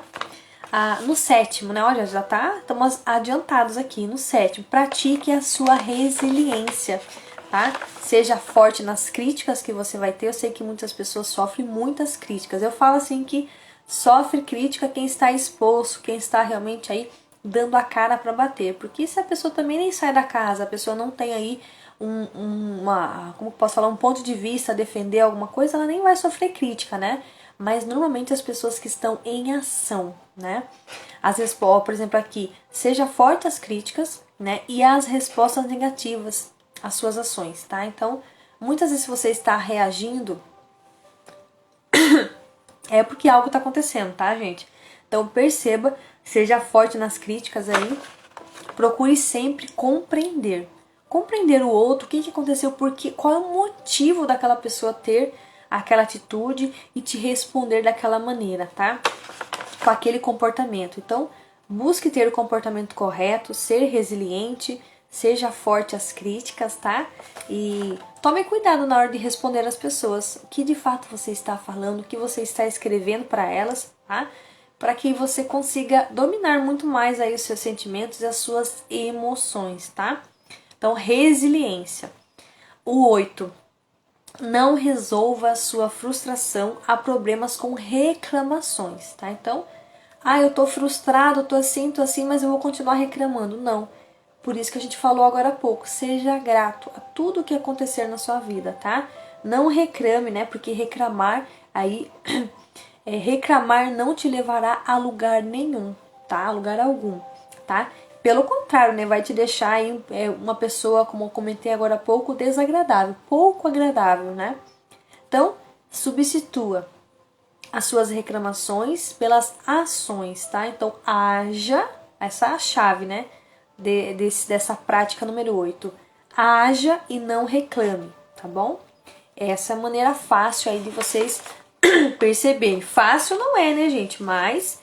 No sétimo, né? Olha, estamos adiantados aqui. No sétimo, pratique a sua resiliência, tá? Seja forte nas críticas que você vai ter. Eu sei que muitas pessoas sofrem muitas críticas. Eu falo assim que sofre crítica quem está exposto, quem está realmente aí dando a cara para bater. Porque se a pessoa também nem sai da casa, a pessoa não tem aí como eu posso falar, um ponto de vista, defender alguma coisa, ela nem vai sofrer crítica, né? Mas normalmente as pessoas que estão em ação, né? As respostas, por exemplo, aqui, seja forte as críticas, né? E as respostas negativas às suas ações, tá? Então, muitas vezes você está reagindo é porque algo está acontecendo, tá, gente? Então perceba, seja forte nas críticas aí, procure sempre compreender. Compreender o outro, o que aconteceu, porque, qual é o motivo daquela pessoa ter aquela atitude e te responder daquela maneira, tá? Com aquele comportamento. Então, busque ter o comportamento correto, ser resiliente, seja forte às críticas, tá? E tome cuidado na hora de responder às pessoas o que de fato você está falando, o que você está escrevendo para elas, tá? Para que você consiga dominar muito mais aí os seus sentimentos e as suas emoções, tá? Então, resiliência. O 8. Não resolva a sua frustração a problemas com reclamações, tá? Então, eu tô frustrado, tô assim, mas eu vou continuar reclamando. Não. Por isso que a gente falou agora há pouco. Seja grato a tudo que acontecer na sua vida, tá? Não reclame, né? Porque reclamar aí reclamar não te levará a lugar nenhum, tá? A lugar algum, tá? Pelo contrário, né? Vai te deixar aí uma pessoa, como eu comentei agora há pouco, desagradável, pouco agradável, né? Então, substitua as suas reclamações pelas ações, tá? Então, haja, essa é a chave, né? Dessa prática número 8. Haja e não reclame, tá bom? Essa é a maneira fácil aí de vocês perceberem. Fácil não é, né, gente? Mas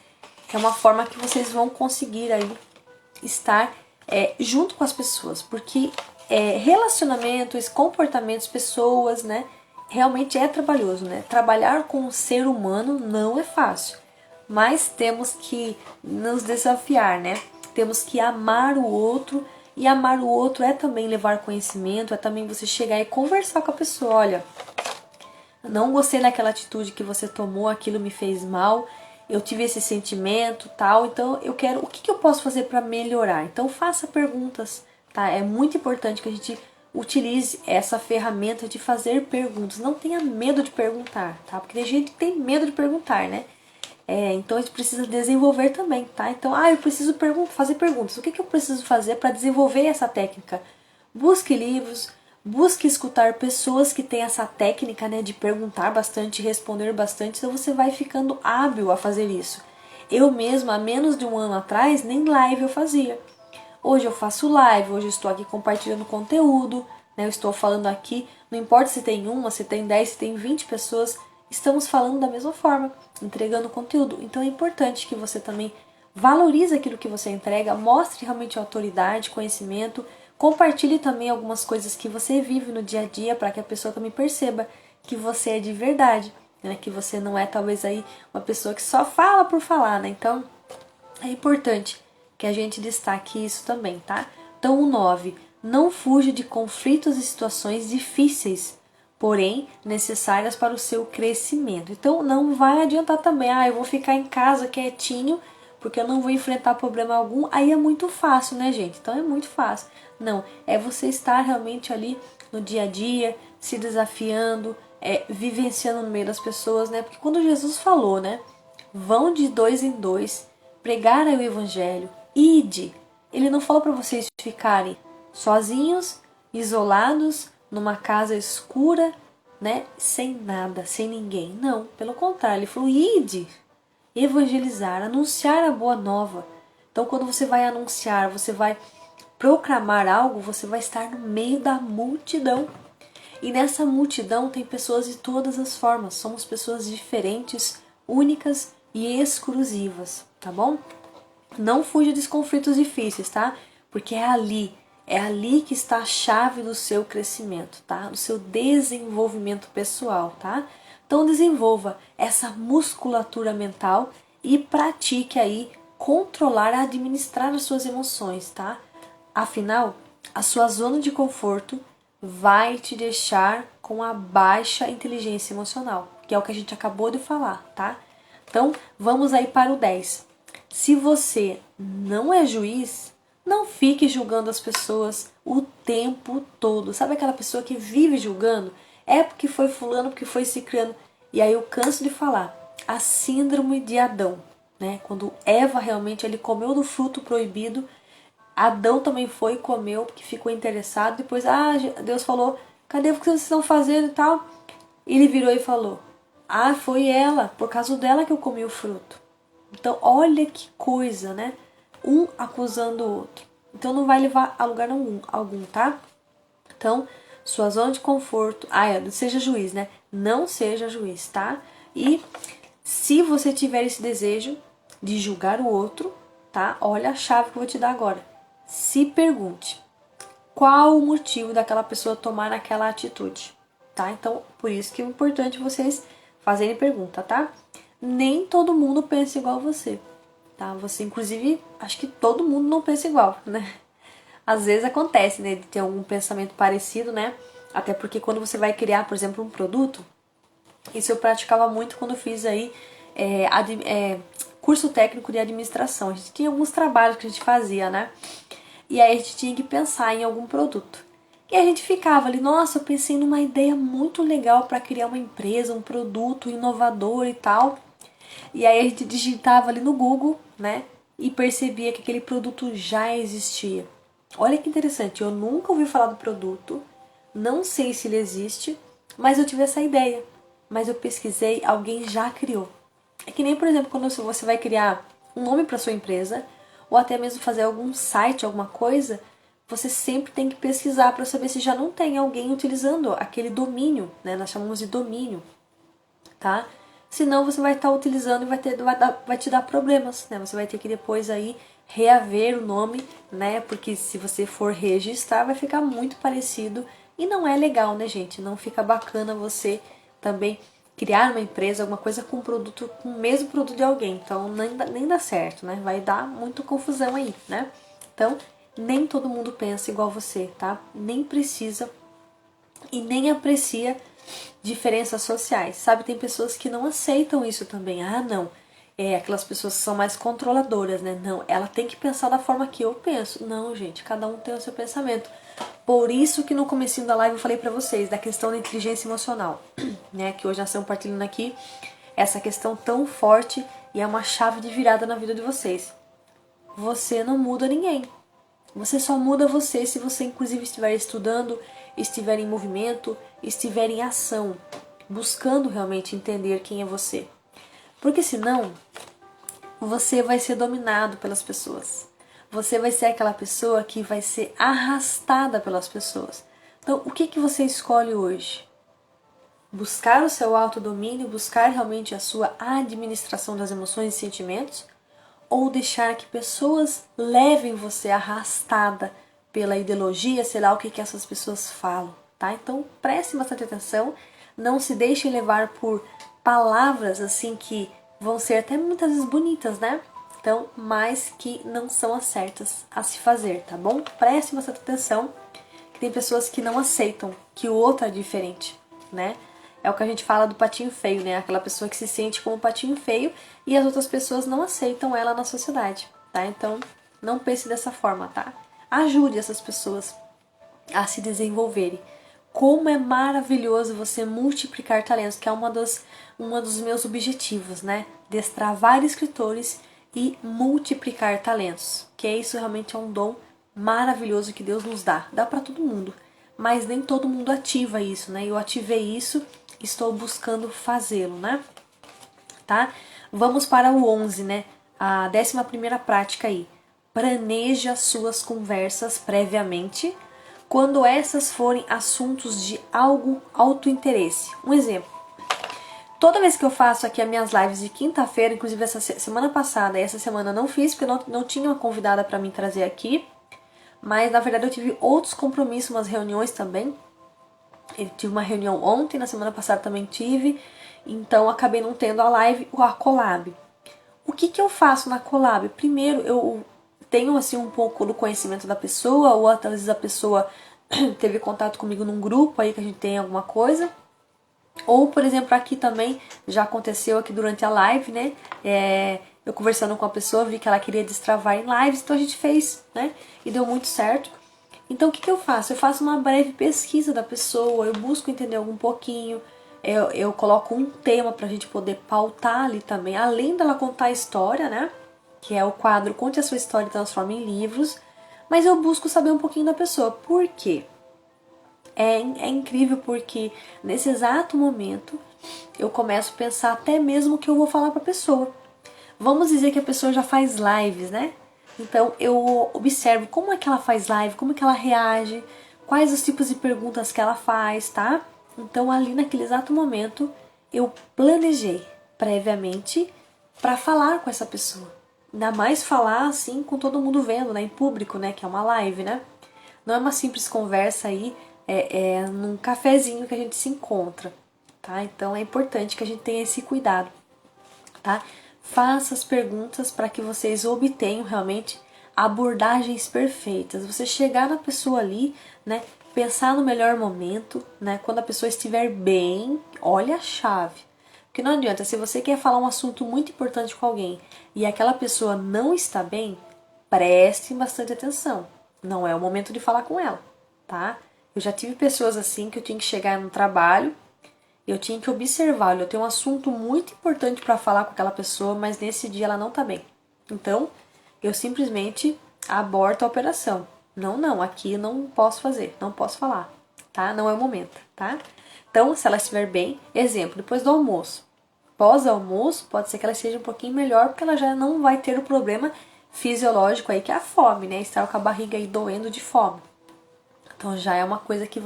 é uma forma que vocês vão conseguir aí estar junto com as pessoas. Porque relacionamentos, comportamentos, pessoas, né? Realmente é trabalhoso, né? Trabalhar com o ser humano não é fácil. Mas temos que nos desafiar, né? Temos que amar o outro. E amar o outro é também levar conhecimento, é também você chegar e conversar com a pessoa. Olha, não gostei daquela atitude que você tomou, aquilo me fez mal, eu tive esse sentimento, tal, então eu quero, o que eu posso fazer para melhorar? Então faça perguntas, tá? É muito importante que a gente utilize essa ferramenta de fazer perguntas. Não tenha medo de perguntar, tá? Porque tem gente que tem medo de perguntar, né? Então a gente precisa desenvolver também, tá? Então, eu preciso fazer perguntas. O que eu preciso fazer para desenvolver essa técnica? Busque livros, busque escutar pessoas que têm essa técnica, né, de perguntar bastante, responder bastante, então você vai ficando hábil a fazer isso. Eu mesma, há menos de um ano atrás, nem live eu fazia. Hoje eu faço live, hoje eu estou aqui compartilhando conteúdo, né, eu estou falando aqui, não importa se tem uma, se tem 10, se tem 20 pessoas, estamos falando da mesma forma, entregando conteúdo. Então é importante que você também valorize aquilo que você entrega, mostre realmente autoridade, conhecimento, compartilhe também algumas coisas que você vive no dia a dia para que a pessoa também perceba que você é de verdade, né? Que você não é talvez aí uma pessoa que só fala por falar, né? Então é importante que a gente destaque isso também, tá? Então o 9, não fuja de conflitos e situações difíceis, porém necessárias para o seu crescimento. Então não vai adiantar também, eu vou ficar em casa quietinho porque eu não vou enfrentar problema algum. Aí é muito fácil, né, gente? Então é muito fácil. Não, é você estar realmente ali no dia a dia, se desafiando, vivenciando no meio das pessoas, né? Porque quando Jesus falou, né, vão de 2 em 2, pregar o evangelho, ide. Ele não falou para vocês ficarem sozinhos, isolados, numa casa escura, né, sem nada, sem ninguém. Não, pelo contrário, ele falou: ide, evangelizar, anunciar a boa nova. Então, quando você vai anunciar, você vai proclamar algo, você vai estar no meio da multidão. E nessa multidão tem pessoas de todas as formas. Somos pessoas diferentes, únicas e exclusivas, tá bom? Não fuja dos conflitos difíceis, tá? Porque é ali que está a chave do seu crescimento, tá? Do seu desenvolvimento pessoal, tá? Então desenvolva essa musculatura mental e pratique aí controlar, administrar as suas emoções, tá? Afinal, a sua zona de conforto vai te deixar com a baixa inteligência emocional, que é o que a gente acabou de falar, tá? Então, vamos aí para o 10. Se você não é juiz, não fique julgando as pessoas o tempo todo. Sabe aquela pessoa que vive julgando? É porque foi fulano, porque foi ciclano. E aí eu canso de falar. A síndrome de Adão, né? Quando Eva realmente ele comeu do fruto proibido, Adão também foi e comeu porque ficou interessado. Depois, Deus falou, cadê o que vocês estão fazendo e tal? Ele virou e falou, foi ela, por causa dela que eu comi o fruto. Então, olha que coisa, né? Um acusando o outro. Então, não vai levar a lugar algum, tá? Então, sua zona de conforto... seja juiz, né? Não seja juiz, tá? E se você tiver esse desejo de julgar o outro, tá? Olha a chave que eu vou te dar agora. Se pergunte, qual o motivo daquela pessoa tomar aquela atitude, tá? Então, por isso que é importante vocês fazerem pergunta, tá? Nem todo mundo pensa igual a você, tá? Você, inclusive, acho que todo mundo não pensa igual, né? Às vezes acontece, né, de ter algum pensamento parecido, né? Até porque quando você vai criar, por exemplo, um produto, isso eu praticava muito quando eu fiz aí curso técnico de administração. A gente tinha alguns trabalhos que a gente fazia, né? E aí a gente tinha que pensar em algum produto. E a gente ficava ali, nossa, eu pensei numa ideia muito legal para criar uma empresa, um produto inovador e tal. E aí a gente digitava ali no Google, né? E percebia que aquele produto já existia. Olha que interessante, eu nunca ouvi falar do produto, não sei se ele existe, mas eu tive essa ideia. Mas eu pesquisei, alguém já criou. É que nem, por exemplo, quando você vai criar um nome para sua empresa, ou até mesmo fazer algum site, alguma coisa, você sempre tem que pesquisar para saber se já não tem alguém utilizando aquele domínio, né? Nós chamamos de domínio, tá? Senão você vai estar utilizando e vai te dar problemas, né? Você vai ter que depois aí reaver o nome, né? Porque se você for registrar, vai ficar muito parecido e não é legal, né, gente? Não fica bacana você também criar uma empresa, alguma coisa com produto, com o mesmo produto de alguém. Então nem dá certo, né? Vai dar muita confusão aí, né? Então, nem todo mundo pensa igual você, tá? Nem precisa e nem aprecia diferenças sociais, sabe? Tem pessoas que não aceitam isso também. Não. Aquelas pessoas que são mais controladoras, né? Não, ela tem que pensar da forma que eu penso. Não, gente, cada um tem o seu pensamento. Por isso que no comecinho da live eu falei pra vocês da questão da inteligência emocional, né? Que hoje nós estamos partilhando aqui essa questão tão forte e é uma chave de virada na vida de vocês. Você não muda ninguém. Você só muda você se você inclusive estiver estudando, estiver em movimento, estiver em ação, buscando realmente entender quem é você. Porque senão, você vai ser dominado pelas pessoas. Você vai ser aquela pessoa que vai ser arrastada pelas pessoas. Então, o que você escolhe hoje? Buscar o seu autodomínio, buscar realmente a sua administração das emoções e sentimentos? Ou deixar que pessoas levem você arrastada pela ideologia, sei lá o que essas pessoas falam, tá? Então preste bastante atenção, não se deixe levar por palavras assim que vão ser até muitas vezes bonitas, né? Então, mas que não são as certas a se fazer, tá bom? Preste bastante atenção, que tem pessoas que não aceitam que o outro é diferente, né? É o que a gente fala do patinho feio, né? Aquela pessoa que se sente como um patinho feio e as outras pessoas não aceitam ela na sociedade, tá? Então, não pense dessa forma, tá? Ajude essas pessoas a se desenvolverem. Como é maravilhoso você multiplicar talentos, que é um dos meus objetivos, né? Destravar escritores e multiplicar talentos. Que isso realmente é um dom maravilhoso que Deus nos dá. Dá para todo mundo, mas nem todo mundo ativa isso, né? Eu ativei isso, estou buscando fazê-lo, né? Tá? Vamos para o 11, né? A 11ª prática aí. Planeja suas conversas previamente quando essas forem assuntos de alto interesse. Um exemplo. Toda vez que eu faço aqui as minhas lives de quinta-feira, inclusive essa semana passada e essa semana eu não fiz, porque eu não tinha uma convidada para mim trazer aqui, mas na verdade eu tive outros compromissos, umas reuniões também. Eu tive uma reunião ontem, na semana passada também tive, então acabei não tendo a live ou a collab. O que eu faço na collab? Primeiro, eu tenho assim um pouco do conhecimento da pessoa, ou às vezes a pessoa teve contato comigo num grupo aí que a gente tem alguma coisa. Ou, por exemplo, aqui também já aconteceu aqui durante a live, né? eu conversando com a pessoa, vi que ela queria destravar em lives, então a gente fez, né? E deu muito certo. Então o que eu faço? Eu faço uma breve pesquisa da pessoa, eu busco entender algum pouquinho, eu coloco um tema pra gente poder pautar ali também, além dela contar a história, né? Que é o quadro Conte a Sua História e Transforme em Livros, mas eu busco saber um pouquinho da pessoa. Por quê? É incrível porque nesse exato momento eu começo a pensar até mesmo o que eu vou falar pra pessoa. Vamos dizer que a pessoa já faz lives, né? Então eu observo como é que ela faz live, como é que ela reage, quais os tipos de perguntas que ela faz, tá? Então ali naquele exato momento eu planejei previamente para falar com essa pessoa. Ainda mais falar assim com todo mundo vendo, né? Em público, né? Que é uma live, né? Não é uma simples conversa aí, num cafezinho que a gente se encontra, tá? Então é importante que a gente tenha esse cuidado, tá? Faça as perguntas para que vocês obtenham realmente abordagens perfeitas. Você chegar na pessoa ali, né? Pensar no melhor momento, né? Quando a pessoa estiver bem, olha a chave. Porque não adianta, se você quer falar um assunto muito importante com alguém e aquela pessoa não está bem, preste bastante atenção. Não é o momento de falar com ela, tá? Eu já tive pessoas assim que eu tinha que chegar no trabalho, eu tinha que observar, olha, eu tenho um assunto muito importante para falar com aquela pessoa, mas nesse dia ela não tá bem. Então, eu simplesmente aborto a operação. Não, aqui eu não posso fazer, não posso falar, tá? Não é o momento, tá? Então, se ela estiver bem, exemplo, depois do almoço. Pós-almoço, pode ser que ela esteja um pouquinho melhor, porque ela já não vai ter o problema fisiológico aí, que é a fome, né? Estar com a barriga aí doendo de fome. Então já é uma coisa que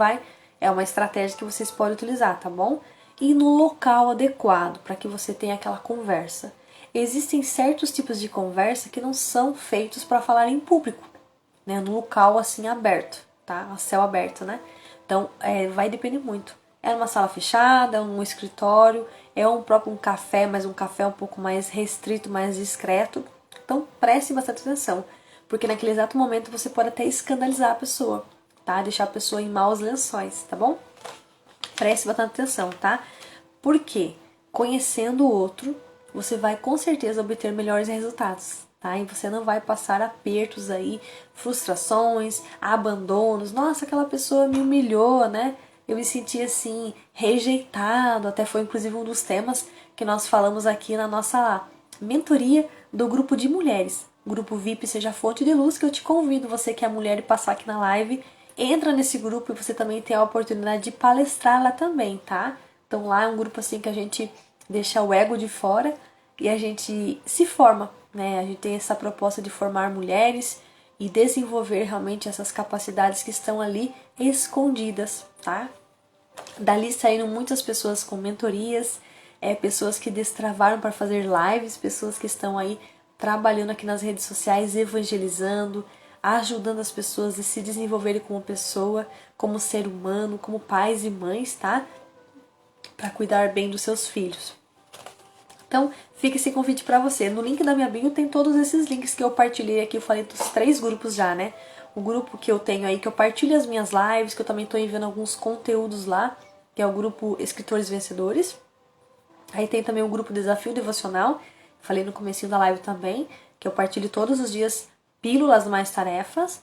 é uma estratégia que vocês podem utilizar, tá bom? E no local adequado para que você tenha aquela conversa. Existem certos tipos de conversa que não são feitos para falar em público, né? No local assim aberto, tá? A céu aberto, né? Então vai depender muito. É numa sala fechada, é um escritório, é um café, mas um café um pouco mais restrito, mais discreto. Então preste bastante atenção, porque naquele exato momento você pode até escandalizar a pessoa, tá? Deixar a pessoa em maus lençóis, tá bom? Preste bastante atenção, tá? Porque conhecendo o outro, você vai com certeza obter melhores resultados, tá? E você não vai passar apertos aí, frustrações, abandonos. Nossa, aquela pessoa me humilhou, né? Eu me senti assim, rejeitado. Até foi inclusive um dos temas que nós falamos aqui na nossa mentoria do grupo de mulheres. O grupo VIP Seja Fonte de Luz, que eu te convido, você que é mulher, e passar aqui na live. Entra nesse grupo e você também tem a oportunidade de palestrar lá também, tá? Então lá é um grupo assim que a gente deixa o ego de fora e a gente se forma, né? A gente tem essa proposta de formar mulheres e desenvolver realmente essas capacidades que estão ali escondidas, tá? Dali saíram muitas pessoas com mentorias, pessoas que destravaram para fazer lives, pessoas que estão aí trabalhando aqui nas redes sociais, evangelizando, ajudando as pessoas a se desenvolverem como pessoa, como ser humano, como pais e mães, tá? Para cuidar bem dos seus filhos. Então, fica esse convite para você. No link da minha bio tem todos esses links que eu partilhei aqui. Eu falei dos 3 grupos já, né? O grupo que eu tenho aí, que eu partilho as minhas lives, que eu também estou enviando alguns conteúdos lá, que é o grupo Escritores Vencedores. Aí tem também o grupo Desafio Devocional, falei no comecinho da live também, que eu partilho todos os dias pílulas mais tarefas.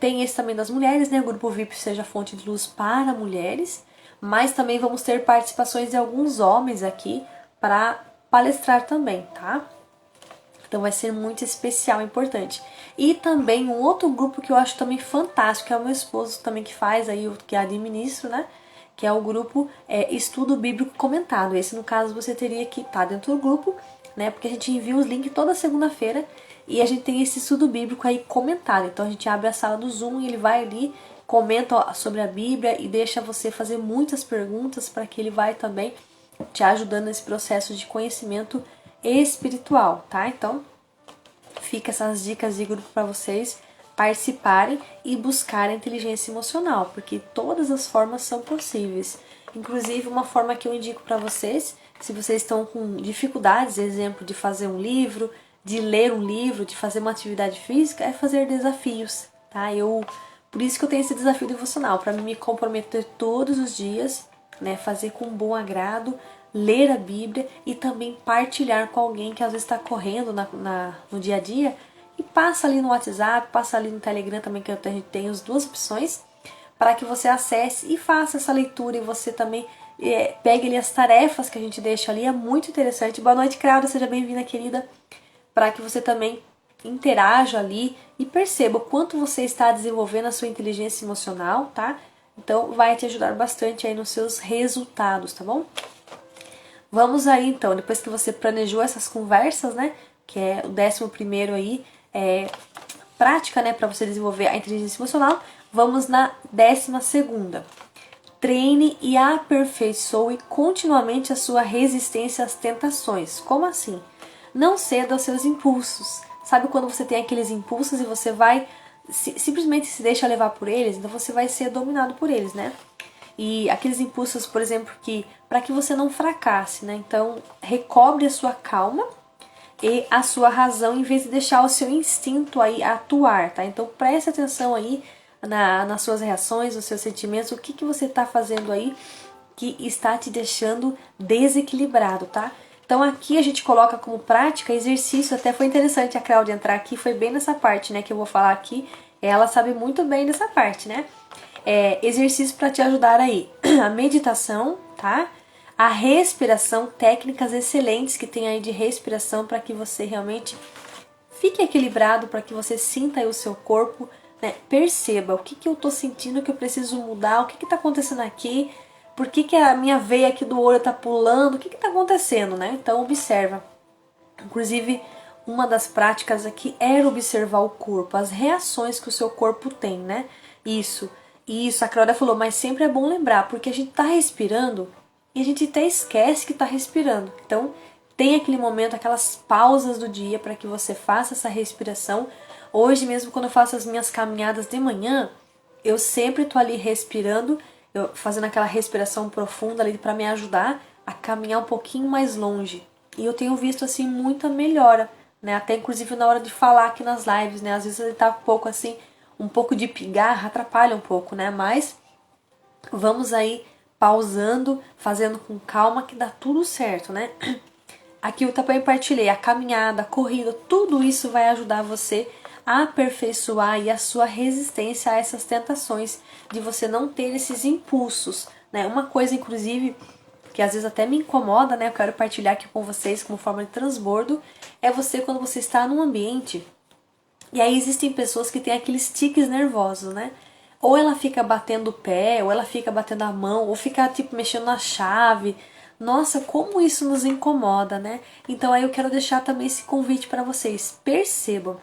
Tem esse também das mulheres, né? O grupo VIP Seja Fonte de Luz para mulheres. Mas também vamos ter participações de alguns homens aqui para palestrar também, tá? Então vai ser muito especial, importante. E também um outro grupo que eu acho também fantástico, é o meu esposo também que faz, aí que administro, né? Que é o grupo Estudo Bíblico Comentado. Esse, no caso, você teria que estar dentro do grupo, né? Porque a gente envia os links toda segunda-feira e a gente tem esse estudo bíblico aí comentado. Então a gente abre a sala do Zoom e ele vai ali, comenta sobre a Bíblia e deixa você fazer muitas perguntas para que ele vai também te ajudando nesse processo de conhecimento espiritual, tá? Então, fica essas dicas de grupo para vocês participarem e buscar a inteligência emocional, porque todas as formas são possíveis. Inclusive, uma forma que eu indico para vocês, se vocês estão com dificuldades, exemplo, de fazer um livro, de ler um livro, de fazer uma atividade física, é fazer desafios, tá? Por isso que eu tenho esse desafio devocional, para me comprometer todos os dias, né, fazer com bom agrado, ler a Bíblia e também partilhar com alguém que às vezes está correndo no dia a dia, e passa ali no WhatsApp, passa ali no Telegram também, que a gente tem as duas opções, para que você acesse e faça essa leitura, e você também pegue ali as tarefas que a gente deixa ali, é muito interessante. Boa noite, Cláudia, seja bem-vinda, querida, para que você também interaja ali e perceba o quanto você está desenvolvendo a sua inteligência emocional, tá? Então vai te ajudar bastante aí nos seus resultados, tá bom? Vamos aí então, depois que você planejou essas conversas, né, que é o 11º aí, prática, né, para você desenvolver a inteligência emocional, vamos na 12ª. Treine e aperfeiçoe continuamente a sua resistência às tentações. Como assim? Não ceda aos seus impulsos. Sabe quando você tem aqueles impulsos e você vai simplesmente se deixa levar por eles? Então você vai ser dominado por eles, né? E aqueles impulsos, por exemplo, que para que você não fracasse, né? Então, recobre a sua calma e a sua razão em vez de deixar o seu instinto aí atuar, tá? Então, preste atenção aí nas suas reações, nos seus sentimentos, o que você está fazendo aí que está te deixando desequilibrado, tá? Então, aqui a gente coloca como prática exercício, até foi interessante a Cláudia entrar aqui, foi bem nessa parte, né, que eu vou falar aqui, ela sabe muito bem dessa parte, né? Exercício para te ajudar aí, a meditação, tá? A respiração, técnicas excelentes que tem aí de respiração para que você realmente fique equilibrado, para que você sinta aí o seu corpo, né? Perceba o que eu tô sentindo que eu preciso mudar, o que tá acontecendo aqui, por que a minha veia aqui do olho tá pulando, o que tá acontecendo, né? Então observa. Inclusive, uma das práticas aqui era observar o corpo, as reações que o seu corpo tem, né? Isso, a Cláudia falou, mas sempre é bom lembrar, porque a gente tá respirando e a gente até esquece que tá respirando. Então, tem aquele momento, aquelas pausas do dia para que você faça essa respiração. Hoje mesmo, quando eu faço as minhas caminhadas de manhã, eu sempre tô ali respirando, fazendo aquela respiração profunda ali para me ajudar a caminhar um pouquinho mais longe. E eu tenho visto assim muita melhora, né? Até inclusive na hora de falar aqui nas lives, né? Às vezes ele tá um pouco de pigarra, atrapalha um pouco, né? Mas vamos aí pausando, fazendo com calma que dá tudo certo, né? Aqui eu também partilhei a caminhada, a corrida, tudo isso vai ajudar você a aperfeiçoar aí a sua resistência a essas tentações, de você não ter esses impulsos, né? Uma coisa, inclusive, que às vezes até me incomoda, né? Eu quero partilhar aqui com vocês como forma de transbordo, é você quando você está num ambiente e aí existem pessoas que têm aqueles tiques nervosos, né? Ou ela fica batendo o pé, ou ela fica batendo a mão, ou fica tipo mexendo na chave. Nossa, como isso nos incomoda, né? Então aí eu quero deixar também esse convite para vocês. Percebam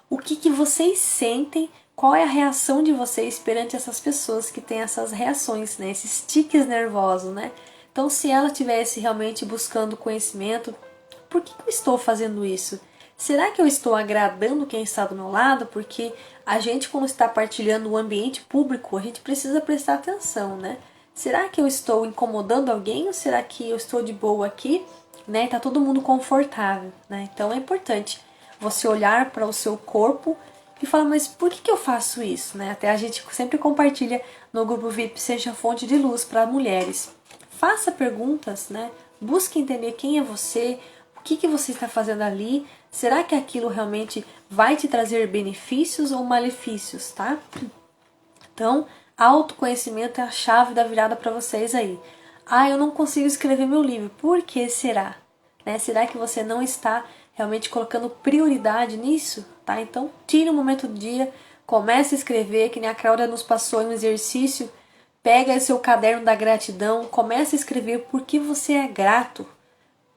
o que vocês sentem, qual é a reação de vocês perante essas pessoas que têm essas reações, né? Esses tiques nervosos, né? Então, se ela estivesse realmente buscando conhecimento, por que eu estou fazendo isso? Será que eu estou agradando quem está do meu lado? Porque a gente, quando está partilhando o ambiente público, a gente precisa prestar atenção, né? Será que eu estou incomodando alguém ou será que eu estou de boa aqui, né? Tá todo mundo confortável, né? Então é importante você olhar para o seu corpo e falar, mas por que eu faço isso, né? Até a gente sempre compartilha no grupo VIP Seja Fonte de Luz para mulheres. Faça perguntas, né? Busque entender quem é você, o que você está fazendo ali. Será que aquilo realmente vai te trazer benefícios ou malefícios, tá? Então, autoconhecimento é a chave da virada para vocês aí. Ah, eu não consigo escrever meu livro. Por que será? Né? Será que você não está realmente colocando prioridade nisso? Tá? Então, tire um momento do dia, comece a escrever, que nem a Cláudia nos passou em um exercício. Pega o seu caderno da gratidão, comece a escrever por que você é grato.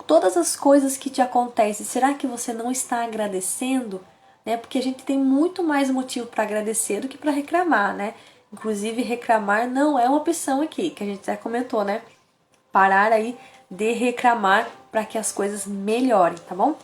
Todas as coisas que te acontecem, será que você não está agradecendo? Né? Porque a gente tem muito mais motivo para agradecer do que para reclamar, né? Inclusive, reclamar não é uma opção aqui, que a gente já comentou, né? Parar aí de reclamar para que as coisas melhorem, tá bom?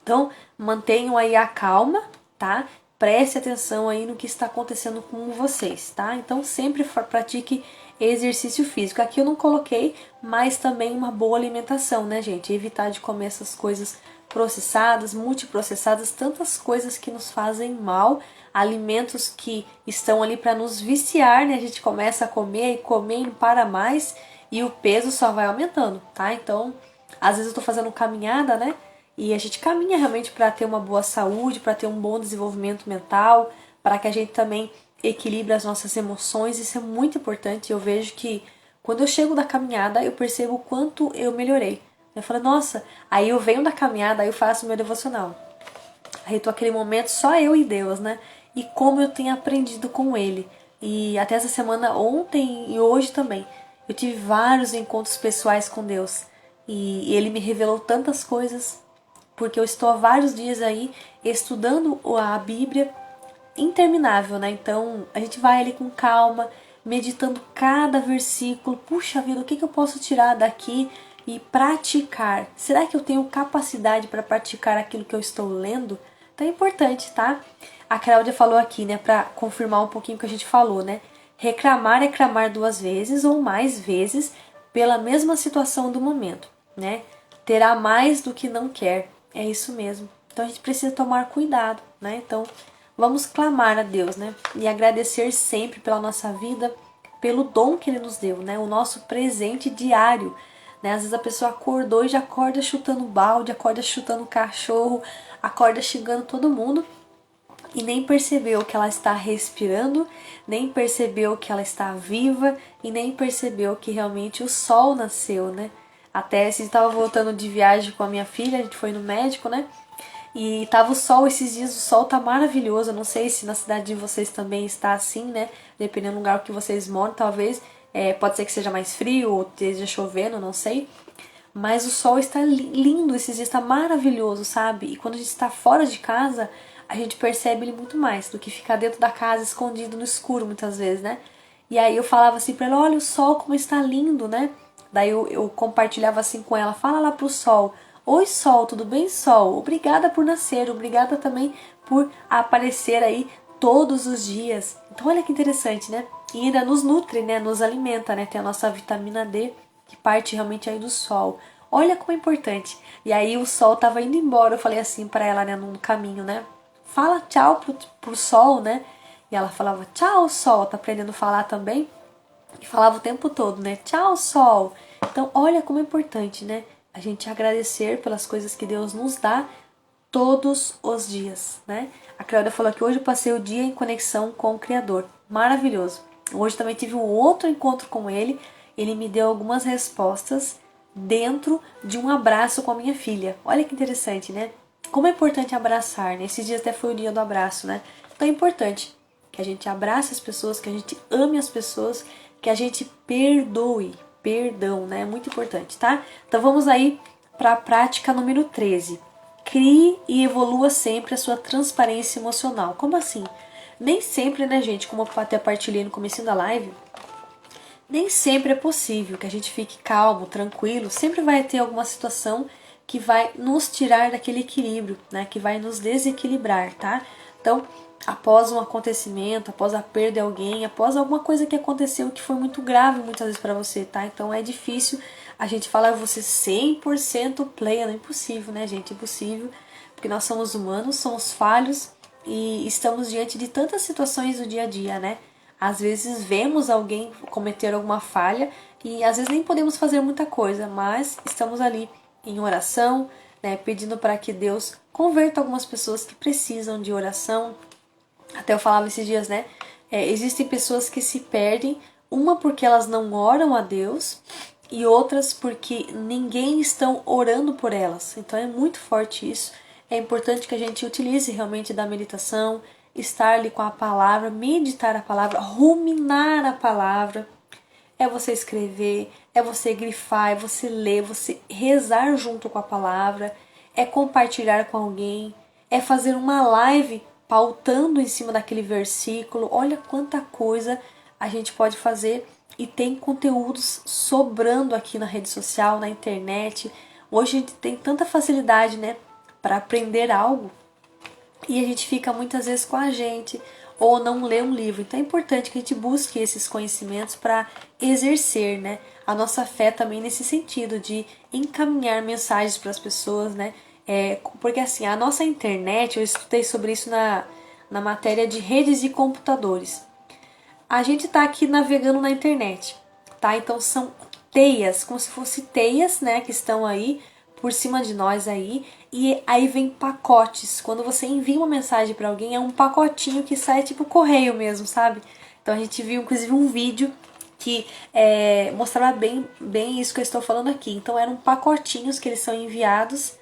Então, mantenham aí a calma, tá? Preste atenção aí no que está acontecendo com vocês, tá? Então, sempre pratique exercício físico. Aqui eu não coloquei, mas também uma boa alimentação, né, gente? Evitar de comer essas coisas processadas, multiprocessadas, tantas coisas que nos fazem mal, alimentos que estão ali para nos viciar, né? A gente começa a comer e não para mais, e o peso só vai aumentando, tá? Então, às vezes eu tô fazendo caminhada, né? E a gente caminha realmente para ter uma boa saúde, para ter um bom desenvolvimento mental, para que a gente também equilibre as nossas emoções. Isso é muito importante. Eu vejo que quando eu chego da caminhada, eu percebo o quanto eu melhorei. Eu falo, nossa, aí eu venho da caminhada, aí eu faço meu devocional. Aí tô aquele momento só eu e Deus, né? E como eu tenho aprendido com Ele. E até essa semana, ontem e hoje também, eu tive vários encontros pessoais com Deus. E Ele me revelou tantas coisas, porque eu estou há vários dias aí estudando a Bíblia interminável, né? Então a gente vai ali com calma, meditando cada versículo. Puxa vida, o que eu posso tirar daqui e praticar? Será que eu tenho capacidade para praticar aquilo que eu estou lendo? Então é importante, tá? A Cláudia falou aqui, né, para confirmar um pouquinho o que a gente falou, né? Reclamar é clamar 2 vezes ou mais vezes pela mesma situação do momento, né? Terá mais do que não quer. É isso mesmo. Então a gente precisa tomar cuidado, né? Então vamos clamar a Deus, né? E agradecer sempre pela nossa vida, pelo dom que Ele nos deu, né? O nosso presente diário, né? Às vezes a pessoa acordou e já acorda chutando balde, acorda chutando cachorro, acorda xingando todo mundo e nem percebeu que ela está respirando, nem percebeu que ela está viva e nem percebeu que realmente o sol nasceu, né? Até se estava voltando de viagem com a minha filha, a gente foi no médico, né? E tava o sol esses dias, o sol tá maravilhoso. Eu não sei se na cidade de vocês também está assim, né? Dependendo do lugar que vocês moram, talvez. Pode ser que seja mais frio ou esteja chovendo, não sei. Mas o sol está lindo, esses dias está maravilhoso, sabe? E quando a gente está fora de casa, a gente percebe ele muito mais do que ficar dentro da casa escondido no escuro muitas vezes, né? E aí eu falava assim pra ela, olha o sol como está lindo, né? Daí eu compartilhava assim com ela, fala lá pro sol, oi sol, tudo bem sol? Obrigada por nascer, obrigada também por aparecer aí todos os dias. Então olha que interessante, né? E ainda nos nutre, né? Nos alimenta, né? Tem a nossa vitamina D, que parte realmente aí do sol. Olha como é importante. E aí o sol tava indo embora, eu falei assim pra ela, né, no caminho, né? Fala tchau pro sol, né? E ela falava, tchau sol, tá aprendendo a falar também? E falava o tempo todo, né? Tchau sol. Então olha como é importante, né? A gente agradecer pelas coisas que Deus nos dá todos os dias, né? A Cláudia falou que hoje eu passei o dia em conexão com o Criador. Maravilhoso. Hoje também tive um outro encontro com ele. Ele me deu algumas respostas dentro de um abraço com a minha filha. Olha que interessante, né? Como é importante abraçar, né? Esses dias até foi o dia do abraço, né? Então é importante que a gente abrace as pessoas, que a gente ame as pessoas, que a gente perdoe. Perdão, né? É muito importante, tá? Então vamos aí para a prática número 13. Crie e evolua sempre a sua transparência emocional. Como assim? Nem sempre, né, gente, como eu até partilhei no começo da live, nem sempre é possível que a gente fique calmo, tranquilo. Sempre vai ter alguma situação que vai nos tirar daquele equilíbrio, né? Que vai nos desequilibrar, tá? Então, após um acontecimento, após a perda de alguém, após alguma coisa que aconteceu que foi muito grave muitas vezes para você, tá? Então é difícil a gente falar você 100% pleno, é impossível, né, gente? Impossível, porque nós somos humanos, somos falhos e estamos diante de tantas situações do dia a dia, né? Às vezes vemos alguém cometer alguma falha e às vezes nem podemos fazer muita coisa, mas estamos ali em oração, né, pedindo para que Deus converta algumas pessoas que precisam de oração. Até eu falava esses dias, né? Existem pessoas que se perdem, uma porque elas não oram a Deus e outras porque ninguém estão orando por elas. Então é muito forte isso. É importante que a gente utilize realmente da meditação, estar ali com a palavra, meditar a palavra, ruminar a palavra. É você escrever, é você grifar, é você ler, você rezar junto com a palavra, é compartilhar com alguém, é fazer uma live pautando em cima daquele versículo. Olha quanta coisa a gente pode fazer e tem conteúdos sobrando aqui na rede social, na internet. Hoje a gente tem tanta facilidade, né, para aprender algo e a gente fica muitas vezes com a gente ou não lê um livro. Então é importante que a gente busque esses conhecimentos para exercer, né, a nossa fé também nesse sentido de encaminhar mensagens para as pessoas, né? Porque assim, a nossa internet, eu estudei sobre isso na matéria de redes e computadores. A gente está aqui navegando na internet, tá? Então são teias, como se fosse teias, né, que estão aí por cima de nós aí, e aí vem pacotes. Quando você envia uma mensagem para alguém, é um pacotinho que sai tipo correio mesmo, sabe? Então a gente viu inclusive um vídeo que mostrava bem isso que eu estou falando aqui. Então eram pacotinhos que eles são enviados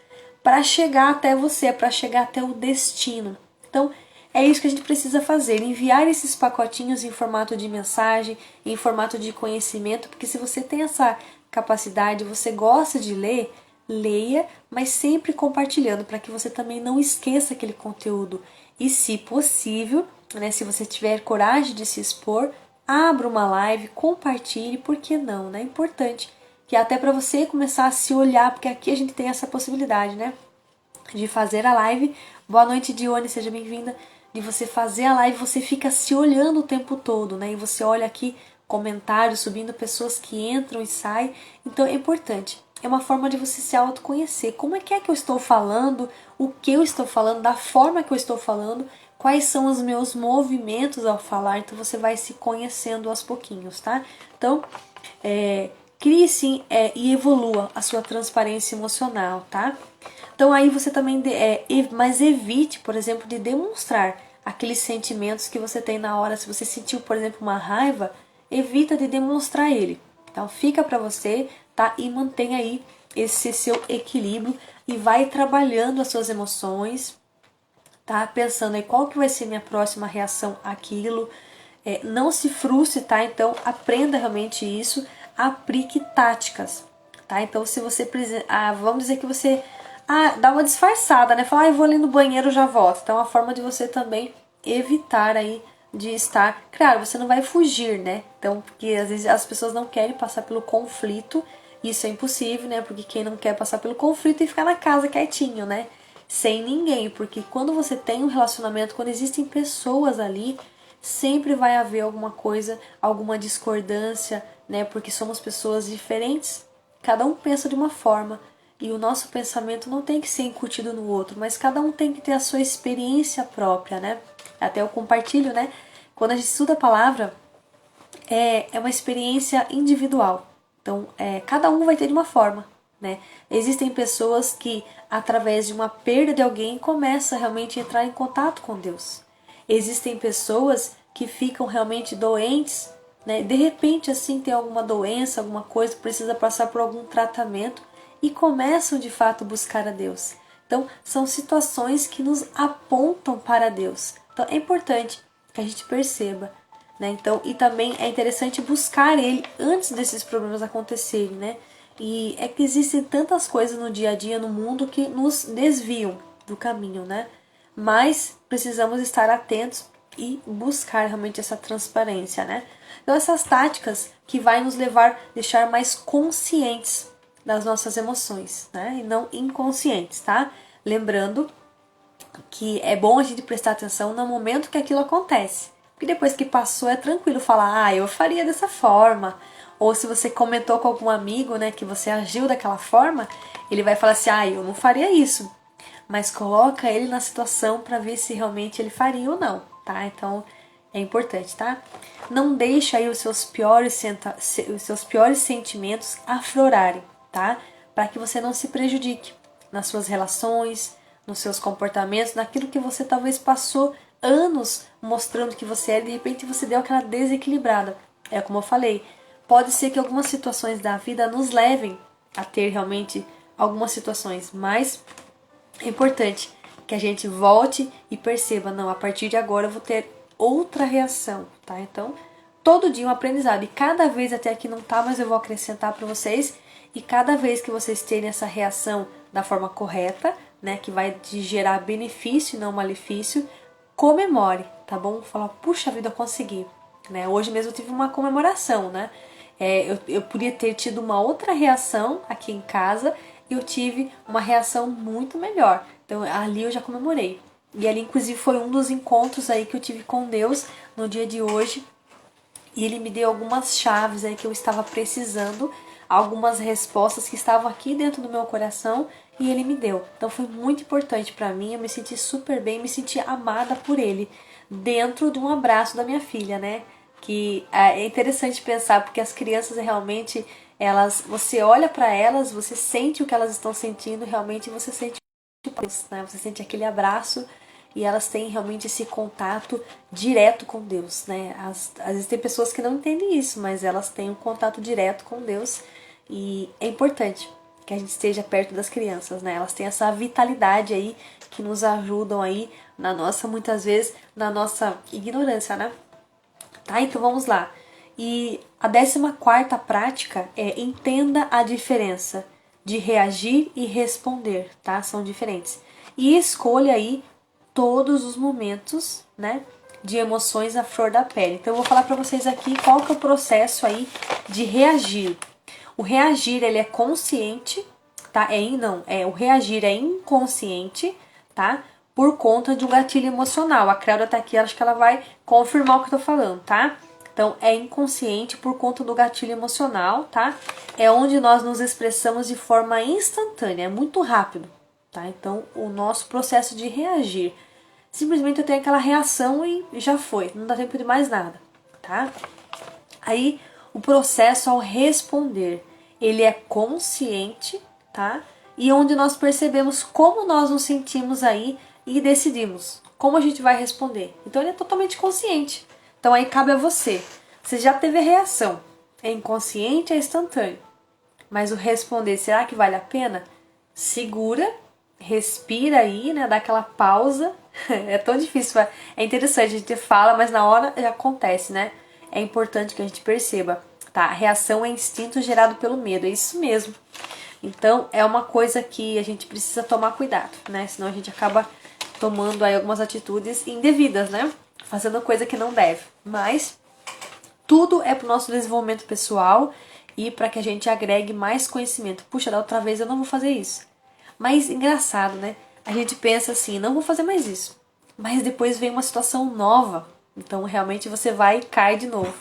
para chegar até você, para chegar até o destino. Então é isso que a gente precisa fazer, enviar esses pacotinhos em formato de mensagem, em formato de conhecimento, porque se você tem essa capacidade, você gosta de ler, leia, mas sempre compartilhando, para que você também não esqueça aquele conteúdo. E se possível, né, se você tiver coragem de se expor, abra uma live, compartilhe, por que não, né? É importante, que até para você começar a se olhar, porque aqui a gente tem essa possibilidade, né? De fazer a live. Boa noite, Dione, seja bem-vinda. De você fazer a live, você fica se olhando o tempo todo, né? E você olha aqui comentários subindo, pessoas que entram e saem. Então é importante. É uma forma de você se autoconhecer. Como é que eu estou falando? O que eu estou falando? Da forma que eu estou falando? Quais são os meus movimentos ao falar? Então você vai se conhecendo aos pouquinhos, tá? Então, crie sim e evolua a sua transparência emocional, tá? Então aí você também, mas evite, por exemplo, de demonstrar aqueles sentimentos que você tem na hora. Se você sentiu, por exemplo, uma raiva, evita de demonstrar ele. Então fica para você, tá? E mantenha aí esse seu equilíbrio e vai trabalhando as suas emoções, tá? Pensando aí qual que vai ser minha próxima reação àquilo. Não se frustre, tá? Então aprenda realmente isso, aplique táticas, tá? Então se você vamos dizer que você dá uma disfarçada, né? Fala, eu vou ali no banheiro, já volto. Então é uma forma de você também evitar aí de estar, claro, você não vai fugir, né? Então, porque às vezes as pessoas não querem passar pelo conflito, isso é impossível, né? Porque quem não quer passar pelo conflito e ficar na casa quietinho, né? Sem ninguém, porque quando você tem um relacionamento, quando existem pessoas ali, sempre vai haver alguma coisa, alguma discordância, né? Porque somos pessoas diferentes, cada um pensa de uma forma. E o nosso pensamento não tem que ser incutido no outro, mas cada um tem que ter a sua experiência própria, né? Até eu compartilho, né? Quando a gente estuda a palavra, é uma experiência individual. Então, cada um vai ter de uma forma, né? Existem pessoas que, através de uma perda de alguém, começam realmente a entrar em contato com Deus. Existem pessoas que ficam realmente doentes, né? De repente, assim, tem alguma doença, alguma coisa, precisa passar por algum tratamento e começam de fato a buscar a Deus. Então, são situações que nos apontam para Deus. Então, é importante que a gente perceba, né? Então, e também é interessante buscar Ele antes desses problemas acontecerem, né? E é que existem tantas coisas no dia a dia, no mundo, que nos desviam do caminho, né? Mas precisamos estar atentos e buscar realmente essa transparência, né? Então, essas táticas que vai nos levar, deixar mais conscientes das nossas emoções, né? E não inconscientes, tá? Lembrando que é bom a gente prestar atenção no momento que aquilo acontece. Porque depois que passou é tranquilo falar, eu faria dessa forma. Ou se você comentou com algum amigo, né, que você agiu daquela forma, ele vai falar assim, eu não faria isso. Mas coloca ele na situação para ver se realmente ele faria ou não, tá? Então é importante, tá? Não deixe aí os seus piores sentimentos aflorarem, tá? Para que você não se prejudique nas suas relações, nos seus comportamentos, naquilo que você talvez passou anos mostrando que você era e de repente você deu aquela desequilibrada. É como eu falei, pode ser que algumas situações da vida nos levem a ter realmente algumas situações, mas é importante que a gente volte e perceba, não, a partir de agora eu vou ter outra reação, tá? Então, todo dia um aprendizado e cada vez, até aqui não tá, mas eu vou acrescentar para vocês, e cada vez que vocês terem essa reação da forma correta, né, que vai te gerar benefício e não malefício, comemore, tá bom? Fala, puxa vida, eu consegui, né? Hoje mesmo eu tive uma comemoração, né? Eu podia ter tido uma outra reação aqui em casa, e eu tive uma reação muito melhor. Então ali eu já comemorei. E ali inclusive foi um dos encontros aí que eu tive com Deus no dia de hoje. E Ele me deu algumas chaves aí que eu estava precisando, algumas respostas que estavam aqui dentro do meu coração e Ele me deu. Então foi muito importante para mim, eu me senti super bem, me senti amada por Ele, dentro de um abraço da minha filha, né? Que é interessante pensar, porque as crianças realmente, você olha para elas, você sente o que elas estão sentindo, realmente você sente Deus, né? Você sente aquele abraço e elas têm realmente esse contato direto com Deus, né? Às vezes tem pessoas que não entendem isso, mas elas têm um contato direto com Deus e é importante que a gente esteja perto das crianças, né? Elas têm essa vitalidade aí que nos ajudam aí na nossa, muitas vezes, na nossa ignorância, né? Tá? Então vamos lá. E a 14ª prática é entenda a diferença de reagir e responder, tá? São diferentes. E escolha aí todos os momentos, né, de emoções à flor da pele. Então eu vou falar para vocês aqui qual que é o processo aí de reagir. O reagir, ele é consciente, tá? O reagir é inconsciente, tá? Por conta de um gatilho emocional. A Cléudia tá aqui, acho que ela vai confirmar o que eu tô falando, tá? Então, é inconsciente por conta do gatilho emocional, tá? É onde nós nos expressamos de forma instantânea, é muito rápido, tá? Então, o nosso processo de reagir, simplesmente eu tenho aquela reação e já foi, não dá tempo de mais nada, tá? Aí, o processo ao responder, ele é consciente, tá? E onde nós percebemos como nós nos sentimos aí e decidimos como a gente vai responder. Então, ele é totalmente consciente. Então aí cabe a você. Você já teve a reação. É inconsciente, é instantâneo. Mas o responder, será que vale a pena? Segura, respira aí, né? Dá aquela pausa. É tão difícil. É interessante, a gente fala, mas na hora já acontece, né? É importante que a gente perceba. Tá? A reação é instinto gerado pelo medo. É isso mesmo. Então é uma coisa que a gente precisa tomar cuidado, né? Senão a gente acaba tomando aí algumas atitudes indevidas, né? Fazendo coisa que não deve. Mas tudo é para o nosso desenvolvimento pessoal e para que a gente agregue mais conhecimento. Puxa, da outra vez eu não vou fazer isso. Mas engraçado, né? A gente pensa assim, não vou fazer mais isso. Mas depois vem uma situação nova. Então realmente você vai e cai de novo.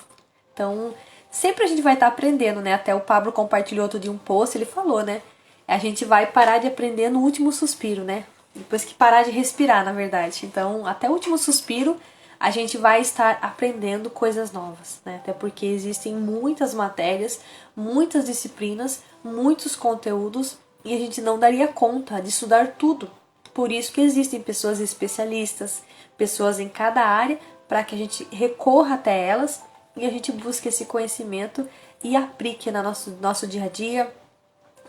Então sempre a gente vai estar aprendendo, né? Até o Pablo compartilhou outro dia um post, ele falou, né? A gente vai parar de aprender no último suspiro, né? Depois que parar de respirar, na verdade. Então, até o último suspiro, a gente vai estar aprendendo coisas novas, né? Até porque existem muitas matérias, muitas disciplinas, muitos conteúdos e a gente não daria conta de estudar tudo. Por isso que existem pessoas especialistas, pessoas em cada área, para que a gente recorra até elas e a gente busque esse conhecimento e aplique no nosso dia a dia,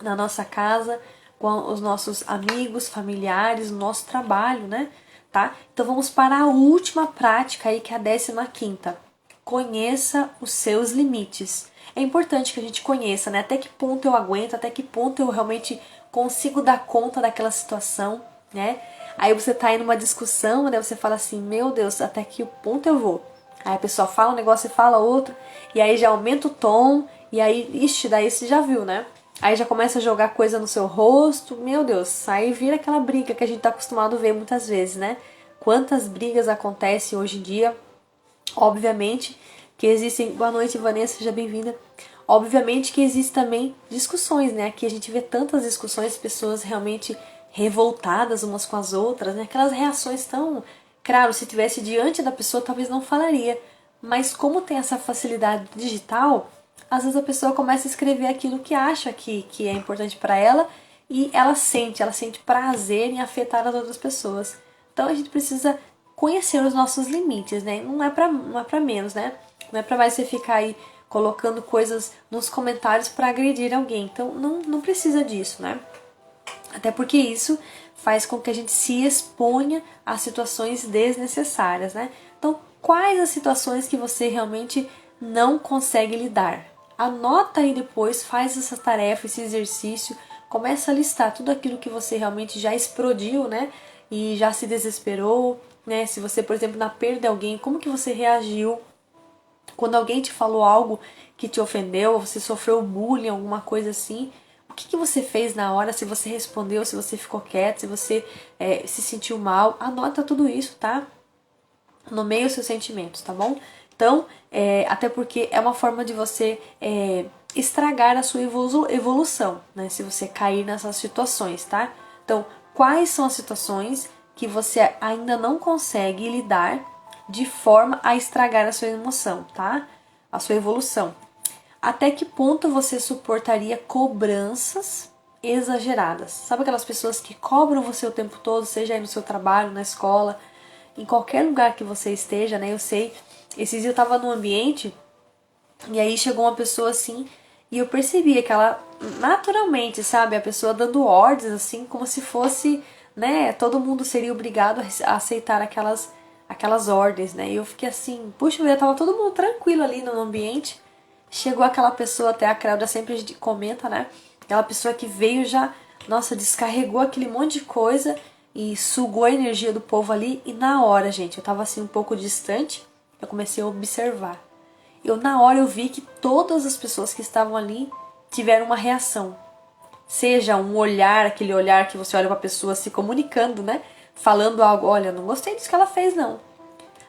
na nossa casa, com os nossos amigos, familiares, no nosso trabalho, né? Tá? Então vamos para a última prática aí, que é a 15ª. Conheça os seus limites. É importante que a gente conheça, né? Até que ponto eu aguento, até que ponto eu realmente consigo dar conta daquela situação, né? Aí você tá aí numa discussão, né? Você fala assim, meu Deus, até que ponto eu vou? Aí a pessoa fala um negócio e fala outro, e aí já aumenta o tom, e aí, ixi, daí você já viu, né? Aí já começa a jogar coisa no seu rosto, meu Deus, aí vira aquela briga que a gente tá acostumado a ver muitas vezes, né? Quantas brigas acontecem hoje em dia, obviamente que existem... Boa noite, Vanessa, seja bem-vinda. Obviamente que existem também discussões, né? Aqui a gente vê tantas discussões, pessoas realmente revoltadas umas com as outras, né? Aquelas reações tão... Claro, se tivesse diante da pessoa, talvez não falaria. Mas como tem essa facilidade digital, às vezes a pessoa começa a escrever aquilo que acha que é importante para ela e ela sente prazer em afetar as outras pessoas. Então a gente precisa conhecer os nossos limites, né? Não é pra menos, né? Não é pra mais você ficar aí colocando coisas nos comentários para agredir alguém. Então não precisa disso, né? Até porque isso faz com que a gente se exponha a situações desnecessárias, né? Então, quais as situações que você realmente não consegue lidar? Anota aí depois, faz essa tarefa, esse exercício, começa a listar tudo aquilo que você realmente já explodiu, né? E já se desesperou, né? Se você, por exemplo, na perda de alguém, como que você reagiu? Quando alguém te falou algo que te ofendeu, você sofreu bullying, alguma coisa assim, o que você fez na hora? Se você respondeu, se você ficou quieto, se você se sentiu mal, anota tudo isso, tá? Nomeie os seus sentimentos, tá bom? Então, até porque é uma forma de você estragar a sua evolução, né? Se você cair nessas situações, tá? Então, quais são as situações que você ainda não consegue lidar de forma a estragar a sua emoção, tá? A sua evolução. até que ponto você suportaria cobranças exageradas? Sabe aquelas pessoas que cobram você o tempo todo, seja aí no seu trabalho, na escola, em qualquer lugar que você esteja, né? Eu sei, esses dias eu tava num ambiente e aí chegou uma pessoa assim e eu percebia que ela, naturalmente, sabe, a pessoa dando ordens assim, como se fosse, né, todo mundo seria obrigado a aceitar aquelas ordens, né? E eu fiquei assim, puxa vida, tava todo mundo tranquilo ali no ambiente. Chegou aquela pessoa, até a Cláudia sempre comenta, né? Aquela pessoa que veio já, nossa, descarregou aquele monte de coisa e sugou a energia do povo ali. E na hora, gente, eu tava assim um pouco distante, eu comecei a observar. Na hora eu vi que todas as pessoas que estavam ali tiveram uma reação. Seja um olhar, aquele olhar que você olha pra pessoa se comunicando, né? Falando algo, olha, não gostei disso que ela fez, não.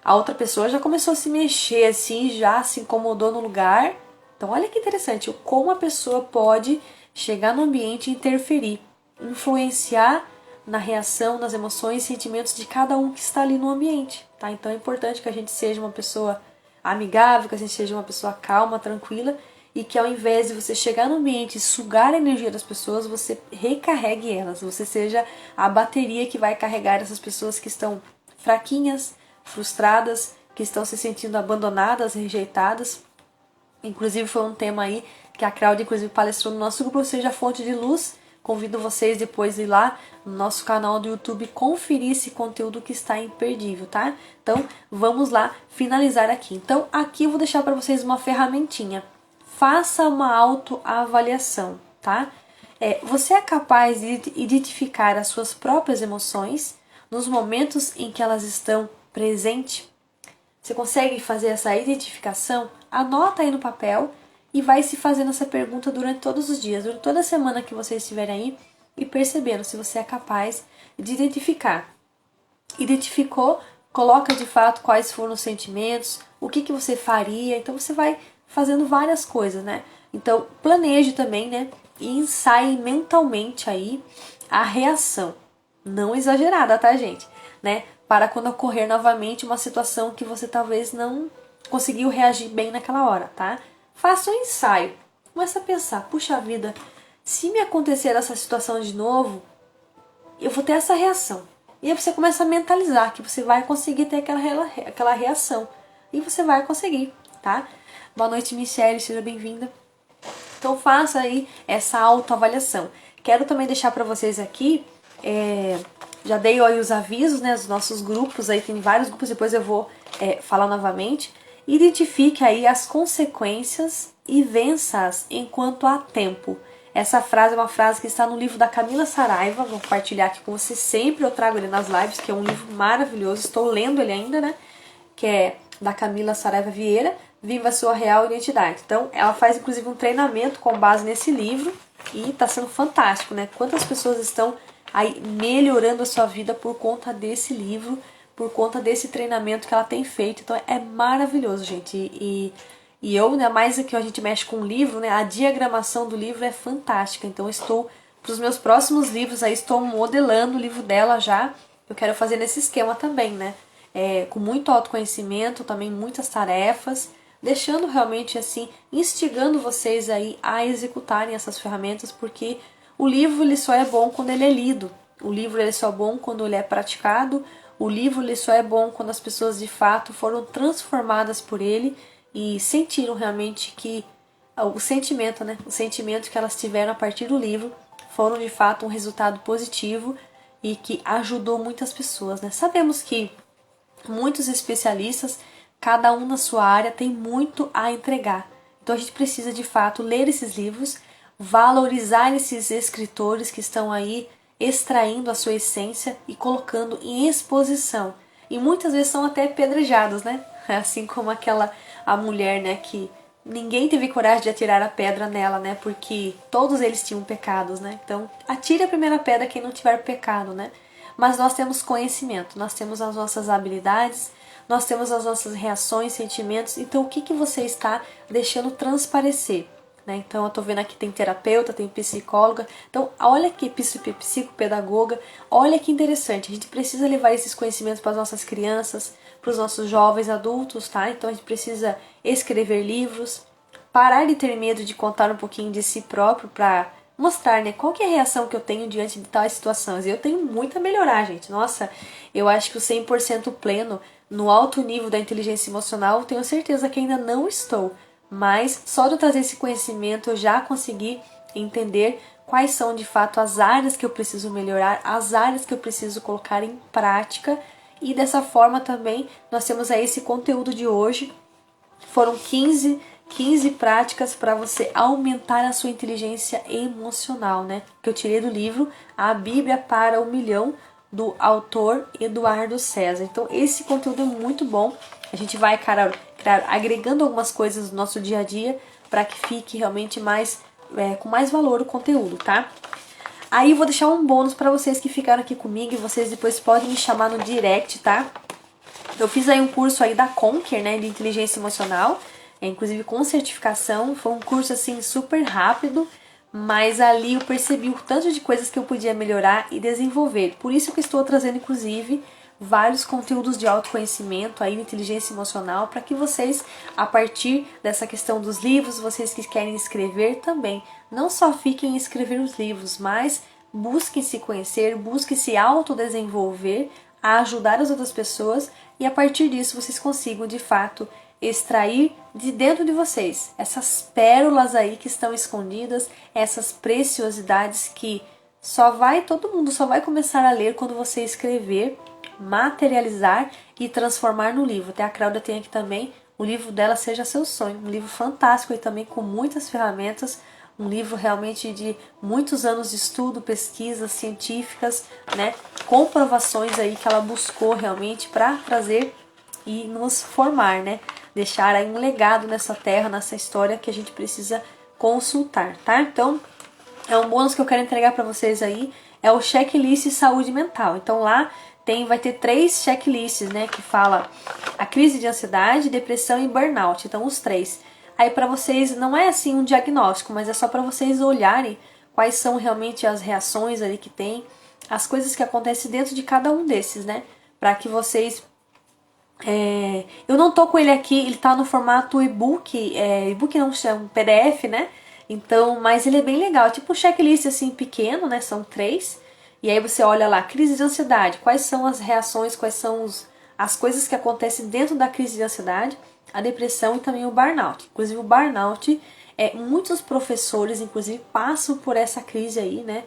A outra pessoa já começou a se mexer assim, já se incomodou no lugar. Então olha que interessante, como a pessoa pode chegar no ambiente e interferir, influenciar na reação, nas emoções e sentimentos de cada um que está ali no ambiente, tá? Então é importante que a gente seja uma pessoa amigável, que a gente seja uma pessoa calma, tranquila e que ao invés de você chegar no ambiente e sugar a energia das pessoas, você recarregue elas, você seja a bateria que vai carregar essas pessoas que estão fraquinhas, frustradas, que estão se sentindo abandonadas, rejeitadas. Inclusive foi um tema aí que a Cláudia inclusive palestrou no nosso grupo, Seja Fonte de Luz. Convido vocês depois de ir lá no nosso canal do YouTube conferir esse conteúdo que está imperdível, tá? Então vamos lá finalizar aqui. Então aqui eu vou deixar para vocês uma ferramentinha. Faça uma autoavaliação, tá? Você é capaz de identificar as suas próprias emoções nos momentos em que elas estão presentes? Você consegue fazer essa identificação? Anota aí no papel e vai se fazendo essa pergunta durante todos os dias, durante toda a semana que você estiver aí e percebendo se você é capaz de identificar. Identificou, coloca de fato quais foram os sentimentos, o que você faria, então você vai fazendo várias coisas, né? Então planeje também, né? E ensaie mentalmente aí a reação. Não exagerada, tá, gente? Né? Para quando ocorrer novamente uma situação que você talvez não conseguiu reagir bem naquela hora, tá? Faça um ensaio. Começa a pensar, puxa vida, se me acontecer essa situação de novo, eu vou ter essa reação. E aí você começa a mentalizar que você vai conseguir ter aquela reação. E você vai conseguir, tá? Boa noite, Michelle, seja bem-vinda. Então faça aí essa autoavaliação. Quero também deixar para vocês aqui, já dei aí os avisos, né, os nossos grupos, aí tem vários grupos, depois eu vou falar novamente. Identifique aí as consequências e vença-as enquanto há tempo. Essa frase é uma frase que está no livro da Camila Saraiva, vou compartilhar aqui com você sempre, eu trago ele nas lives, que é um livro maravilhoso, estou lendo ele ainda, né, que é da Camila Saraiva Vieira, Viva a Sua Real Identidade. Então, ela faz inclusive um treinamento com base nesse livro e está sendo fantástico, né, quantas pessoas estão aí melhorando a sua vida por conta desse livro, por conta desse treinamento que ela tem feito. Então é maravilhoso, gente. E eu, né, mais que a gente mexe com o livro, né, a diagramação do livro é fantástica. Então eu estou, para os meus próximos livros, aí estou modelando o livro dela já. Eu quero fazer nesse esquema também, né? Com muito autoconhecimento, também muitas tarefas, deixando realmente assim, instigando vocês aí a executarem essas ferramentas, porque o livro ele só é bom quando ele é lido. O livro ele só é bom quando ele é praticado. O livro ele só é bom quando as pessoas de fato foram transformadas por ele e sentiram realmente que o sentimento, né? O sentimento que elas tiveram a partir do livro foram de fato um resultado positivo e que ajudou muitas pessoas, né? Sabemos que muitos especialistas, cada um na sua área, tem muito a entregar. Então a gente precisa de fato ler esses livros, valorizar esses escritores que estão aí extraindo a sua essência e colocando em exposição. E muitas vezes são até apedrejados, né? Assim como a mulher, né, que ninguém teve coragem de atirar a pedra nela, né? Porque todos eles tinham pecados, né? Então, atire a primeira pedra quem não tiver pecado, né? Mas nós temos conhecimento, nós temos as nossas habilidades, nós temos as nossas reações, sentimentos. Então, o que você está deixando transparecer? Né? Então, eu tô vendo aqui tem terapeuta, tem psicóloga. Então, olha que psicopedagoga. Olha que interessante. A gente precisa levar esses conhecimentos para as nossas crianças, para os nossos jovens adultos, tá? Então, a gente precisa escrever livros, parar de ter medo de contar um pouquinho de si próprio para mostrar, né, qual que é a reação que eu tenho diante de tais situações. E eu tenho muito a melhorar, gente. Nossa, eu acho que o 100% pleno no alto nível da inteligência emocional, eu tenho certeza que ainda não estou. Mas só de eu trazer esse conhecimento eu já consegui entender quais são de fato as áreas que eu preciso melhorar, as áreas que eu preciso colocar em prática. E dessa forma também nós temos aí esse conteúdo de hoje. Foram 15 práticas para você aumentar a sua inteligência emocional, né? Que eu tirei do livro A Bíblia para o Milhão, do autor Eduardo César. Então esse conteúdo é muito bom. A gente vai, cara, agregando algumas coisas no nosso dia a dia para que fique realmente mais com mais valor o conteúdo, tá? Aí eu vou deixar um bônus para vocês que ficaram aqui comigo e vocês depois podem me chamar no direct, tá? Eu fiz aí um curso aí da Conquer, né, de inteligência emocional, inclusive com certificação. Foi um curso assim super rápido, mas ali eu percebi o tanto de coisas que eu podia melhorar e desenvolver. Por isso que eu estou trazendo inclusive vários conteúdos de autoconhecimento aí, inteligência emocional, para que vocês, a partir dessa questão dos livros, vocês que querem escrever também, não só fiquem em escrever os livros, mas busquem se conhecer, busquem se autodesenvolver, a ajudar as outras pessoas, e a partir disso vocês consigam de fato extrair de dentro de vocês essas pérolas aí que estão escondidas, essas preciosidades que todo mundo só vai começar a ler quando você escrever, materializar e transformar no livro. Até a Cláudia tem aqui também o livro dela Seja Seu Sonho, um livro fantástico e também com muitas ferramentas, um livro realmente de muitos anos de estudo, pesquisas científicas, né, comprovações aí que ela buscou realmente para trazer e nos formar, né, deixar aí um legado nessa terra, nessa história que a gente precisa consultar, tá? Então, é um bônus que eu quero entregar para vocês aí, é o checklist saúde mental. Então lá vai ter 3 checklists, né, que fala a crise de ansiedade, depressão e burnout. Então os 3. Aí para vocês não é assim um diagnóstico, mas é só para vocês olharem quais são realmente as reações ali que tem, as coisas que acontecem dentro de cada um desses, né, para que vocês eu não tô com ele aqui, ele tá no formato e-book, e-book não, é um PDF, né? Então, mas ele é bem legal, tipo um checklist assim pequeno, né? São 3. E aí você olha lá, crise de ansiedade, quais são as reações, quais são as coisas que acontecem dentro da crise de ansiedade, a depressão e também o burnout. Inclusive o burnout, muitos professores, inclusive, passam por essa crise aí, né?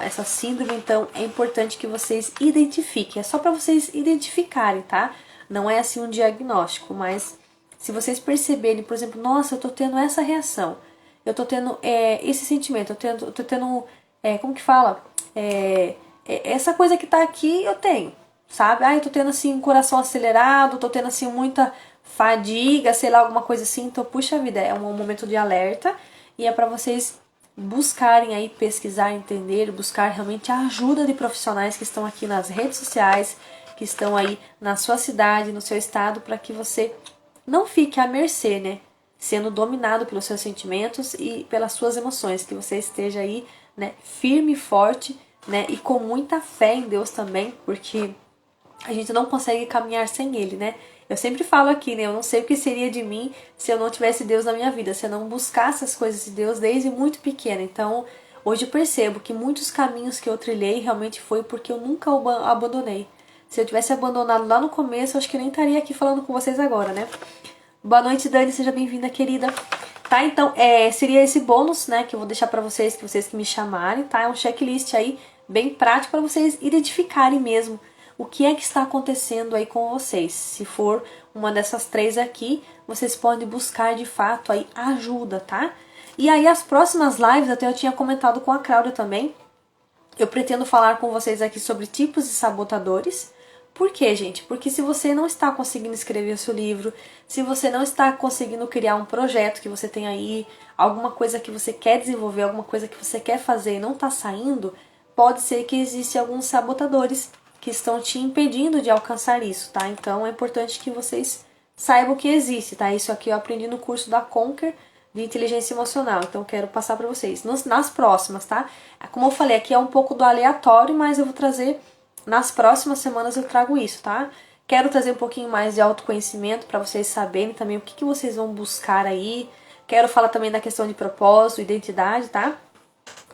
Essa síndrome, então é importante que vocês identifiquem. É só para vocês identificarem, tá? Não é assim um diagnóstico, mas se vocês perceberem, por exemplo, nossa, eu tô tendo essa reação, eu tô tendo esse sentimento, eu tô tendo como que fala? Essa coisa que tá aqui eu tenho, sabe? Eu tô tendo assim um coração acelerado, tô tendo assim muita fadiga, sei lá, alguma coisa assim. Então, puxa vida, é um momento de alerta e é para vocês buscarem aí, pesquisar, entender, buscar realmente a ajuda de profissionais que estão aqui nas redes sociais, que estão aí na sua cidade, no seu estado, para que você não fique à mercê, né? Sendo dominado pelos seus sentimentos e pelas suas emoções, que você esteja aí, né, firme e forte, né, e com muita fé em Deus também, porque a gente não consegue caminhar sem Ele, né? Eu sempre falo aqui, né, eu não sei o que seria de mim se eu não tivesse Deus na minha vida, se eu não buscasse as coisas de Deus desde muito pequena. Então, hoje eu percebo que muitos caminhos que eu trilhei realmente foi porque eu nunca o abandonei. Se eu tivesse abandonado lá no começo, eu acho que eu nem estaria aqui falando com vocês agora, né? Boa noite, Dani, seja bem-vinda, querida. Tá, então, seria esse bônus, né, que eu vou deixar pra vocês, que me chamarem, tá? É um checklist aí, bem prático, pra vocês identificarem mesmo o que é que está acontecendo aí com vocês. Se for uma dessas 3 aqui, vocês podem buscar, de fato, aí ajuda, tá? E aí, as próximas lives, até eu tinha comentado com a Cláudia também, eu pretendo falar com vocês aqui sobre tipos de sabotadores. Por quê, gente? Porque se você não está conseguindo escrever o seu livro, se você não está conseguindo criar um projeto que você tem aí, alguma coisa que você quer desenvolver, alguma coisa que você quer fazer e não está saindo, pode ser que existam alguns sabotadores que estão te impedindo de alcançar isso, tá? Então é importante que vocês saibam que existe, tá? Isso aqui eu aprendi no curso da Conquer de inteligência emocional, então quero passar para vocês nas próximas, tá? Como eu falei, aqui é um pouco do aleatório, mas eu vou trazer nas próximas semanas, eu trago isso, tá? Quero trazer um pouquinho mais de autoconhecimento para vocês saberem também o que vocês vão buscar aí. Quero falar também da questão de propósito, identidade, tá?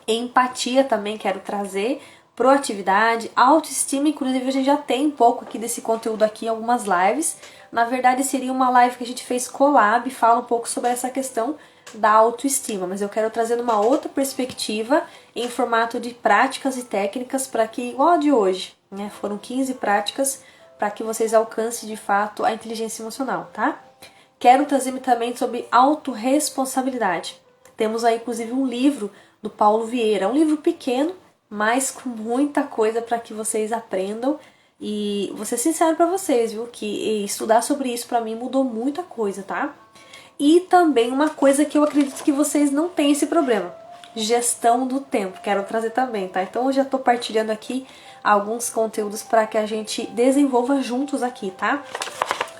Empatia também quero trazer, proatividade, autoestima, inclusive a gente já tem um pouco aqui desse conteúdo aqui em algumas lives. Na verdade seria uma live que a gente fez collab, fala um pouco sobre essa questão da autoestima, mas eu quero trazer uma outra perspectiva em formato de práticas e técnicas para que, igual a de hoje, né? Foram 15 práticas para que vocês alcancem de fato a inteligência emocional, tá? Quero trazer também sobre autorresponsabilidade. Temos aí inclusive um livro do Paulo Vieira, um livro pequeno, mas com muita coisa para que vocês aprendam. E vou ser sincero para vocês, viu, que estudar sobre isso para mim mudou muita coisa, tá? E também uma coisa que eu acredito que vocês não têm esse problema, gestão do tempo, quero trazer também, tá? Então eu já tô partilhando aqui alguns conteúdos para que a gente desenvolva juntos aqui, tá?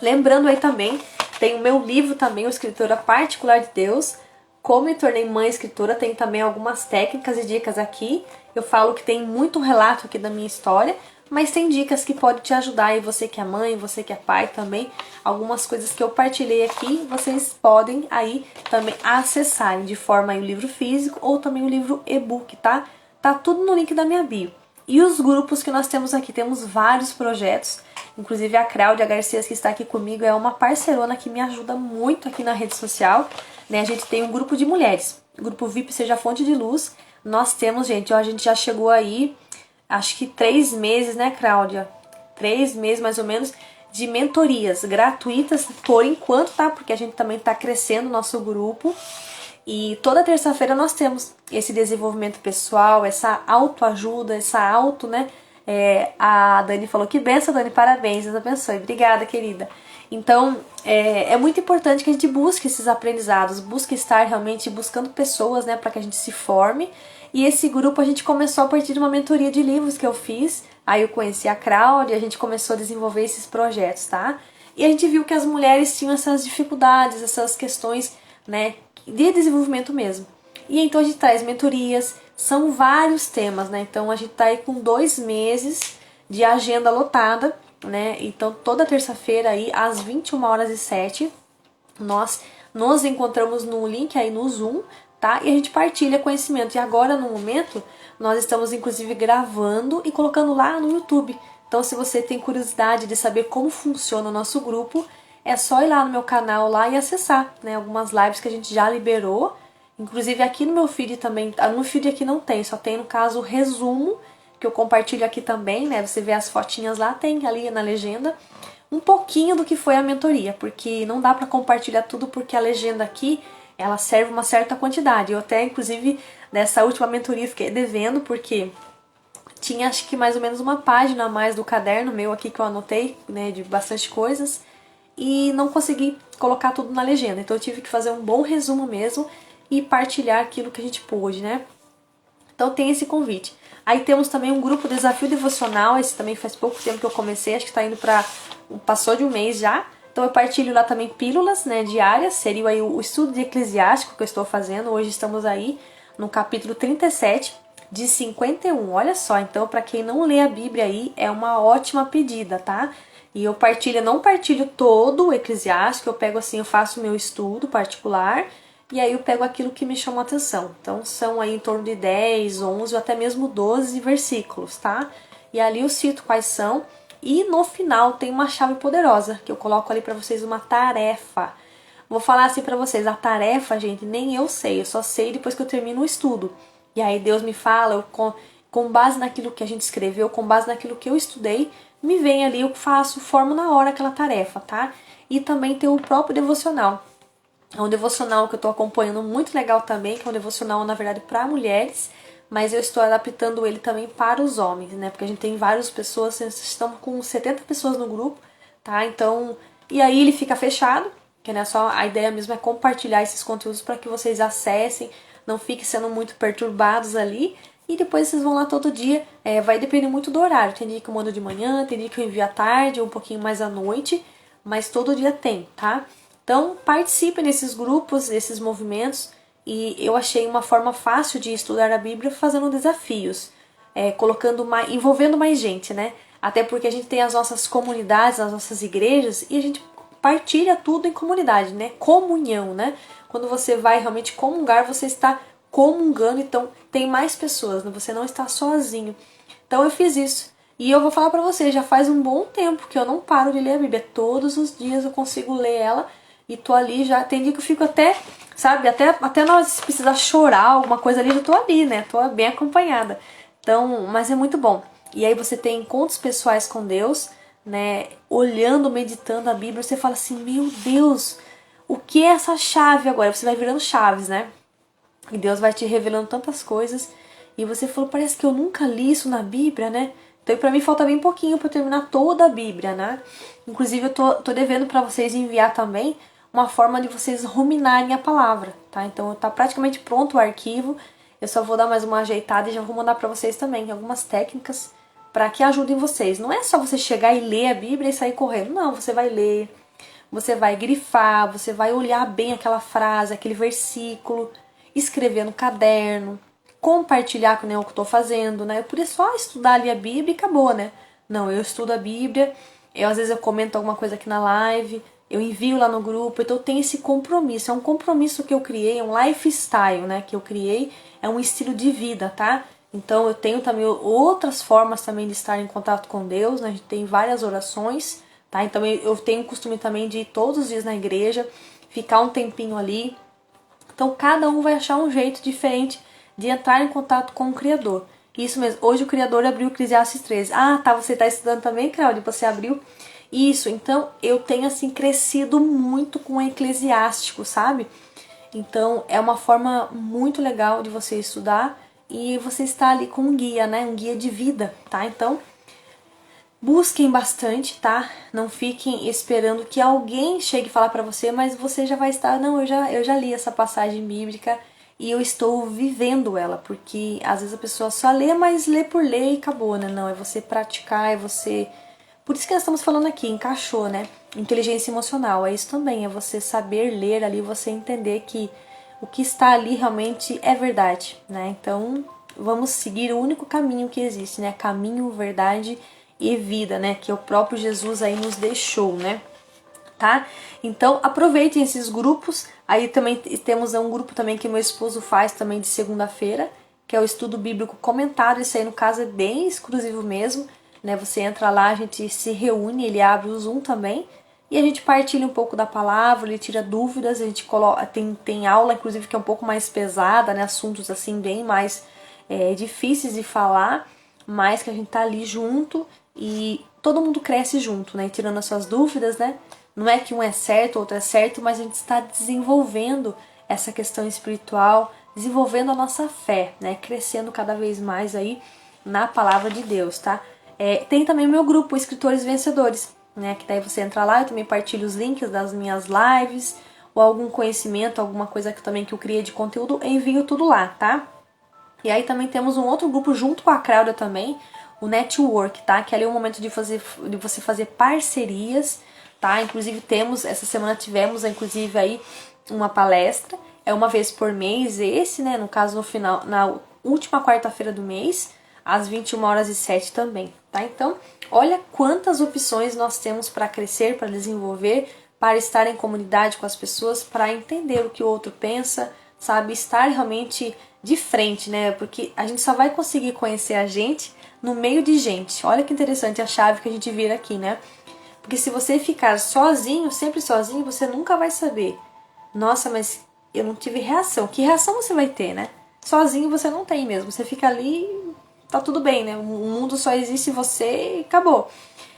Lembrando aí também, tem o meu livro também, o Escritora Particular de Deus, como me tornei mãe escritora, tem também algumas técnicas e dicas aqui. Eu falo que tem muito relato aqui da minha história, mas tem dicas que podem te ajudar, e você que é mãe, você que é pai também, algumas coisas que eu partilhei aqui, vocês podem aí também acessarem de forma aí o livro físico ou também o livro e-book, tá? Tá tudo no link da minha bio. E os grupos que nós temos aqui, temos vários projetos, inclusive a Cláudia Garcias que está aqui comigo é uma parcerona que me ajuda muito aqui na rede social, né? A gente tem um grupo de mulheres, o grupo VIP Seja Fonte de Luz, nós temos, gente, ó, a gente já chegou aí, acho que 3 meses, né, Cláudia? 3 meses mais ou menos de mentorias gratuitas por enquanto, tá? Porque a gente também tá crescendo o nosso grupo. E toda terça-feira nós temos esse desenvolvimento pessoal, essa autoajuda, essa né? A Dani falou que benção, Dani, parabéns, Deus abençoe. Obrigada, querida. Então, é muito importante que a gente busque esses aprendizados, busque estar realmente buscando pessoas, né, para que a gente se forme. E esse grupo a gente começou a partir de uma mentoria de livros que eu fiz. Aí eu conheci a Cláudia, a gente começou a desenvolver esses projetos, tá? E a gente viu que as mulheres tinham essas dificuldades, essas questões, né, de desenvolvimento mesmo. E então a gente traz mentorias, são vários temas, né? Então a gente tá aí com 2 meses de agenda lotada, né? Então toda terça-feira aí às 21h07 nós nos encontramos no link aí no Zoom, tá? E a gente partilha conhecimento. E agora no momento nós estamos inclusive gravando e colocando lá no YouTube. Então se você tem curiosidade de saber como funciona o nosso grupo, é só ir lá no meu canal lá e acessar, né, algumas lives que a gente já liberou. Inclusive aqui no meu feed também, no feed aqui não tem, só tem no caso o resumo, que eu compartilho aqui também, né, você vê as fotinhas lá, tem ali na legenda, um pouquinho do que foi a mentoria, porque não dá pra compartilhar tudo, porque a legenda aqui, ela serve uma certa quantidade. Eu até, inclusive, nessa última mentoria fiquei devendo, porque tinha acho que mais ou menos uma página a mais do caderno meu aqui que eu anotei, né, de bastante coisas, e não consegui colocar tudo na legenda. Então eu tive que fazer um bom resumo mesmo e partilhar aquilo que a gente pôde, né? Então tem esse convite. Aí temos também um grupo Desafio Devocional, esse também faz pouco tempo que eu comecei, acho que tá indo pra... passou de um mês já. Então eu partilho lá também pílulas, né, diárias, seria aí o estudo de Eclesiástico que eu estou fazendo. Hoje estamos aí no capítulo 37 de 51. Olha só, então para quem não lê a Bíblia aí, é uma ótima pedida, tá? E eu não partilho todo o Eclesiástico, eu pego assim, eu faço o meu estudo particular, e aí eu pego aquilo que me chamou a atenção. Então são aí em torno de 10, 11 ou até mesmo 12 versículos, tá? E ali eu cito quais são, e no final tem uma chave poderosa, que eu coloco ali pra vocês uma tarefa. Vou falar assim pra vocês, a tarefa, gente, nem eu sei, eu só sei depois que eu termino o estudo. E aí Deus me fala, com base naquilo que a gente escreveu, com base naquilo que eu estudei, me vem ali, eu faço, formo na hora aquela tarefa, tá? E também tem o próprio devocional. É um devocional que eu tô acompanhando muito legal também, que é um devocional, na verdade, para mulheres, mas eu estou adaptando ele também para os homens, né? Porque a gente tem várias pessoas, estamos com 70 pessoas no grupo, tá? Então, e aí ele fica fechado, que né, só a ideia mesmo é compartilhar esses conteúdos para que vocês acessem, não fiquem sendo muito perturbados ali. E depois vocês vão lá todo dia, vai depender muito do horário. Tem dia que eu mando de manhã, tem dia que eu envio à tarde, um pouquinho mais à noite, mas todo dia tem, tá? Então participe nesses grupos, nesses movimentos, e eu achei uma forma fácil de estudar a Bíblia fazendo desafios, envolvendo mais gente, né? Até porque a gente tem as nossas comunidades, as nossas igrejas, e a gente partilha tudo em comunidade, né? Comunhão, né? Quando você vai realmente comungar, você está comungando, então tem mais pessoas, né? Você não está sozinho. Então eu fiz isso. E eu vou falar pra você, já faz um bom tempo que eu não paro de ler a Bíblia. Todos os dias eu consigo ler ela e tô ali já. Tem dia que eu fico até, sabe, até nós precisar chorar, alguma coisa ali, eu tô ali, né? Tô bem acompanhada. Então, mas é muito bom. E aí você tem encontros pessoais com Deus, né? Olhando, meditando a Bíblia, você fala assim, meu Deus, o que é essa chave agora? Você vai virando chaves, né? E Deus vai te revelando tantas coisas. E você falou, parece que eu nunca li isso na Bíblia, né? Então pra mim falta bem pouquinho para terminar toda a Bíblia, né? Inclusive eu tô devendo para vocês enviar também uma forma de vocês ruminarem a palavra, tá? Então tá praticamente pronto o arquivo. Eu só vou dar mais uma ajeitada e já vou mandar para vocês também algumas técnicas para que ajudem vocês. Não é só você chegar e ler a Bíblia e sair correndo. Não, você vai ler, você vai grifar, você vai olhar bem aquela frase, aquele versículo, escrever no caderno, compartilhar com o que eu tô fazendo, né? Eu podia só estudar ali a Bíblia e acabou, né? Não, eu estudo a Bíblia, às vezes eu comento alguma coisa aqui na live, eu envio lá no grupo, então eu tenho esse compromisso, é um compromisso que eu criei, é um lifestyle, né? Que eu criei, é um estilo de vida, tá? Então eu tenho também outras formas também de estar em contato com Deus, né? A gente tem várias orações, tá? Então eu tenho o costume também de ir todos os dias na igreja, ficar um tempinho ali. Então cada um vai achar um jeito diferente de entrar em contato com o Criador. Isso mesmo, hoje o Criador abriu Eclesiastes 13. Ah, tá, você está estudando também, Cláudia? Você abriu? Isso, então eu tenho assim crescido muito com o Eclesiástico, sabe? Então é uma forma muito legal de você estudar e você está ali com um guia, né? Um guia de vida, tá? Então busquem bastante, tá? Não fiquem esperando que alguém chegue a falar pra você, mas você já vai estar, não, eu já li essa passagem bíblica e eu estou vivendo ela, porque às vezes a pessoa só lê, mas lê por ler e acabou, né? Não, é você praticar, é você... Por isso que nós estamos falando aqui, encaixou, né? Inteligência emocional, é isso também, é você saber ler ali, você entender que o que está ali realmente é verdade, né? Então, vamos seguir o único caminho que existe, né? Caminho, verdade e vida, né? Que o próprio Jesus aí nos deixou, né? Tá? Então aproveitem esses grupos. Aí também temos um grupo também que meu esposo faz também de segunda-feira, que é o estudo bíblico comentado. Isso aí no caso é bem exclusivo mesmo, né? Você entra lá, a gente se reúne, ele abre o Zoom também e a gente partilha um pouco da palavra, ele tira dúvidas, a gente coloca, tem aula inclusive que é um pouco mais pesada, né? Assuntos assim bem mais difíceis de falar, mas que a gente tá ali junto e todo mundo cresce junto, né? Tirando as suas dúvidas, né? Não é que um é certo, outro é certo, mas a gente está desenvolvendo essa questão espiritual, desenvolvendo a nossa fé, né? Crescendo cada vez mais aí na palavra de Deus, tá? Tem também o meu grupo, Escritores Vencedores, né? Que daí você entra lá, eu também partilho os links das minhas lives, ou algum conhecimento, alguma coisa que também que eu criei de conteúdo, eu envio tudo lá, tá? E aí também temos um outro grupo junto com a Cláudia também, o Network, tá? Que ali é o momento de você fazer parcerias, tá? Inclusive essa semana tivemos, inclusive aí uma palestra, é uma vez por mês né? No caso no final, na última quarta-feira do mês, às 21h07 também, tá? Então, olha quantas opções nós temos para crescer, para desenvolver, para estar em comunidade com as pessoas, para entender o que o outro pensa, sabe? Estar realmente de frente, né? Porque a gente só vai conseguir conhecer a gente no meio de gente. Olha que interessante a chave que a gente vira aqui, né? Porque se você ficar sozinho, sempre sozinho, você nunca vai saber. Nossa, mas eu não tive reação. Que reação você vai ter, né? Sozinho você não tem mesmo. Você fica ali, tá tudo bem, né? O mundo só existe você e acabou.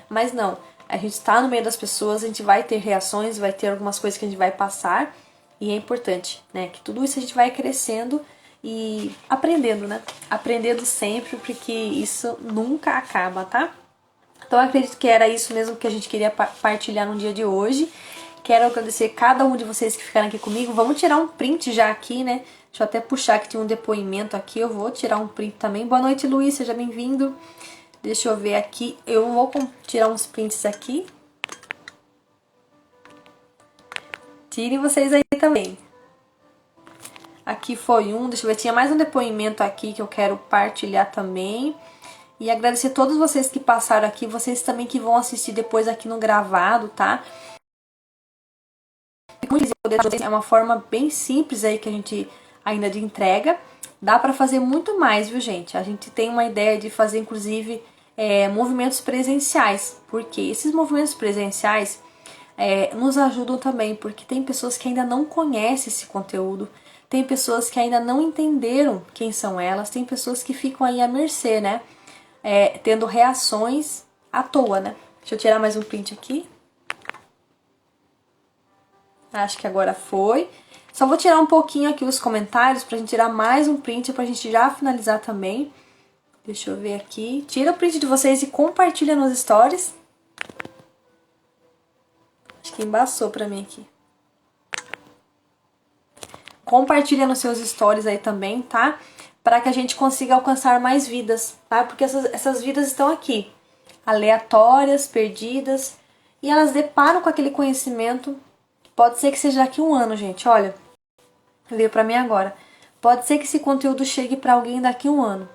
Mas não, a gente tá no meio das pessoas, a gente vai ter reações, vai ter algumas coisas que a gente vai passar. E é importante, né? Que tudo isso a gente vai crescendo e aprendendo, né? Aprendendo sempre, porque isso nunca acaba, tá? Então eu acredito que era isso mesmo que a gente queria partilhar no dia de hoje. Quero agradecer cada um de vocês que ficaram aqui comigo. Vamos tirar um print já aqui, né? Deixa eu até puxar que tinha um depoimento aqui. Eu vou tirar um print também. Boa noite, Luiz. Seja bem-vindo. Deixa eu ver aqui. Eu vou tirar uns prints aqui. Tirem vocês aí também. Aqui foi um. Deixa eu ver. Tinha mais um depoimento aqui que eu quero partilhar também. E agradecer a todos vocês que passaram aqui, vocês também que vão assistir depois aqui no gravado, tá? poder fazer. É uma forma bem simples aí que a gente ainda de entrega. Dá pra fazer muito mais, viu, gente? A gente tem uma ideia de fazer, inclusive, movimentos presenciais. Porque esses movimentos presenciais nos ajudam também, porque tem pessoas que ainda não conhecem esse conteúdo, tem pessoas que ainda não entenderam quem são elas, tem pessoas que ficam aí à mercê, né? Tendo reações à toa, né? Deixa eu tirar mais um print aqui. Acho que agora foi. Só vou tirar um pouquinho aqui os comentários pra gente tirar mais um print pra gente já finalizar também. Deixa eu ver aqui. Tira o print de vocês e compartilha nos stories. Acho que embaçou pra mim aqui. Compartilha nos seus stories aí também, tá? Para que a gente consiga alcançar mais vidas, tá? Porque essas vidas estão aqui, aleatórias, perdidas, e elas deparam com aquele conhecimento. Pode ser que seja daqui a um ano, gente, olha, veio pra mim agora. Pode ser que esse conteúdo chegue para alguém daqui a um ano.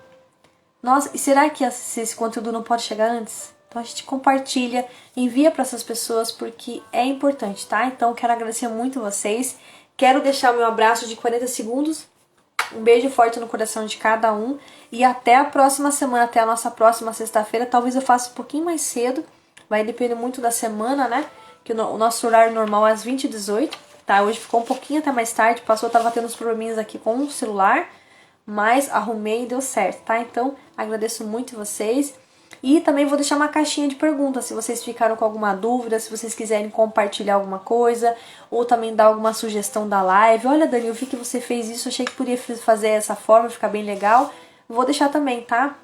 Nossa, e será que esse conteúdo não pode chegar antes? Então a gente compartilha, envia para essas pessoas porque é importante, tá? Então eu quero agradecer muito vocês. Quero deixar o meu abraço de 40 segundos. Um beijo forte no coração de cada um. E até a próxima semana, até a nossa próxima sexta-feira. Talvez eu faça um pouquinho mais cedo. Vai depender muito da semana, né? Que o nosso horário normal é às 20h18. Tá? Hoje ficou um pouquinho até mais tarde. Passou, eu tava tendo uns probleminhas aqui com o celular. Mas arrumei e deu certo, tá? Então, agradeço muito vocês. E também vou deixar uma caixinha de perguntas, se vocês ficaram com alguma dúvida, se vocês quiserem compartilhar alguma coisa, ou também dar alguma sugestão da live. Olha, Dani, eu vi que você fez isso, achei que podia fazer dessa forma, ficar bem legal. Vou deixar também, tá?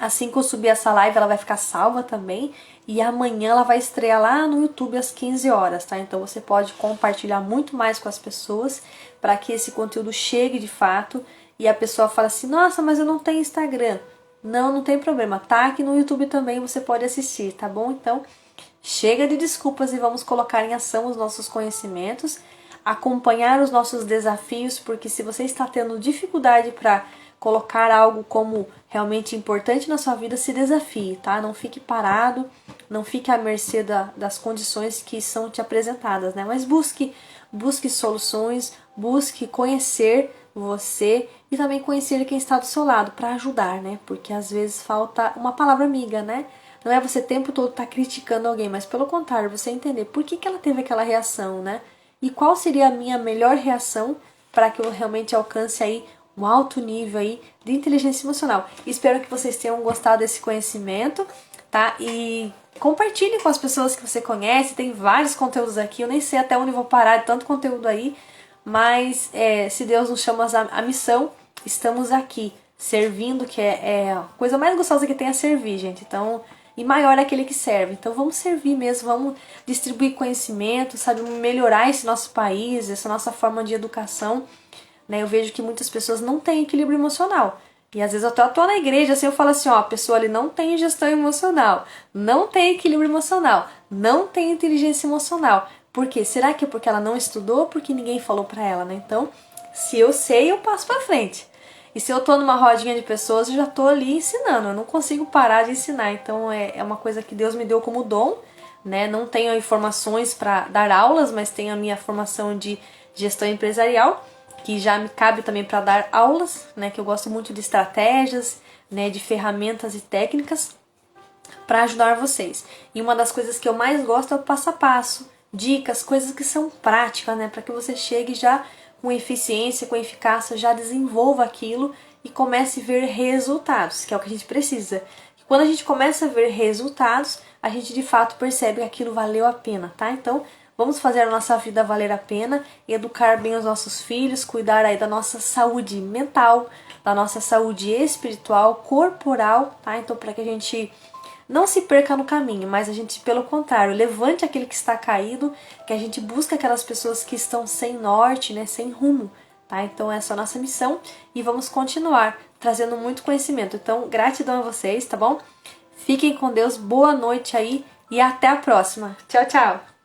Assim que eu subir essa live, ela vai ficar salva também. E amanhã ela vai estrear lá no YouTube às 15 horas, tá? Então você pode compartilhar muito mais com as pessoas, para que esse conteúdo chegue de fato. E a pessoa fala assim, nossa, mas eu não tenho Instagram. Não tem problema, tá aqui no YouTube também, você pode assistir, tá bom? Então, chega de desculpas e vamos colocar em ação os nossos conhecimentos, acompanhar os nossos desafios, porque se você está tendo dificuldade para colocar algo como realmente importante na sua vida, se desafie, tá? Não fique parado, não fique à mercê das condições que são te apresentadas, né? Mas busque soluções, busque conhecer você e também conhecer quem está do seu lado para ajudar, né? Porque às vezes falta uma palavra amiga, né? Não é você o tempo todo estar criticando alguém, mas pelo contrário, você entender por que ela teve aquela reação, né? E qual seria a minha melhor reação para que eu realmente alcance aí um alto nível aí de inteligência emocional. Espero que vocês tenham gostado desse conhecimento, tá? E compartilhe com as pessoas que você conhece, tem vários conteúdos aqui, eu nem sei até onde eu vou parar de tanto conteúdo aí, mas se Deus nos chama à missão, estamos aqui, servindo, que a coisa mais gostosa que tem é servir, gente. Então, e maior é aquele que serve. Então vamos servir mesmo, vamos distribuir conhecimento, sabe, melhorar esse nosso país, essa nossa forma de educação. Né? Eu vejo que muitas pessoas não têm equilíbrio emocional. E às vezes eu tô na igreja assim, eu falo assim, ó, a pessoa ali não tem gestão emocional, não tem equilíbrio emocional, não tem inteligência emocional. Por quê? Será que é porque ela não estudou ou porque ninguém falou pra ela, né? Então, se eu sei, eu passo pra frente. E se eu tô numa rodinha de pessoas, eu já tô ali ensinando, eu não consigo parar de ensinar. Então, é uma coisa que Deus me deu como dom, né? Não tenho informações para dar aulas, mas tenho a minha formação de gestão empresarial, que já me cabe também para dar aulas, né? Que eu gosto muito de estratégias, né? De ferramentas e técnicas para ajudar vocês. E uma das coisas que eu mais gosto é o passo a passo, dicas, coisas que são práticas, né? Para que você chegue já com eficiência, com eficácia, já desenvolva aquilo e comece a ver resultados, que é o que a gente precisa. E quando a gente começa a ver resultados, a gente de fato percebe que aquilo valeu a pena, tá? Então, vamos fazer a nossa vida valer a pena, educar bem os nossos filhos, cuidar aí da nossa saúde mental, da nossa saúde espiritual, corporal, tá? Então, para que a gente não se perca no caminho, mas a gente, pelo contrário, levante aquele que está caído, que a gente busca aquelas pessoas que estão sem norte, né, sem rumo, tá? Então essa é a nossa missão e vamos continuar trazendo muito conhecimento. Então, gratidão a vocês, tá bom? Fiquem com Deus, boa noite aí e até a próxima. Tchau, tchau!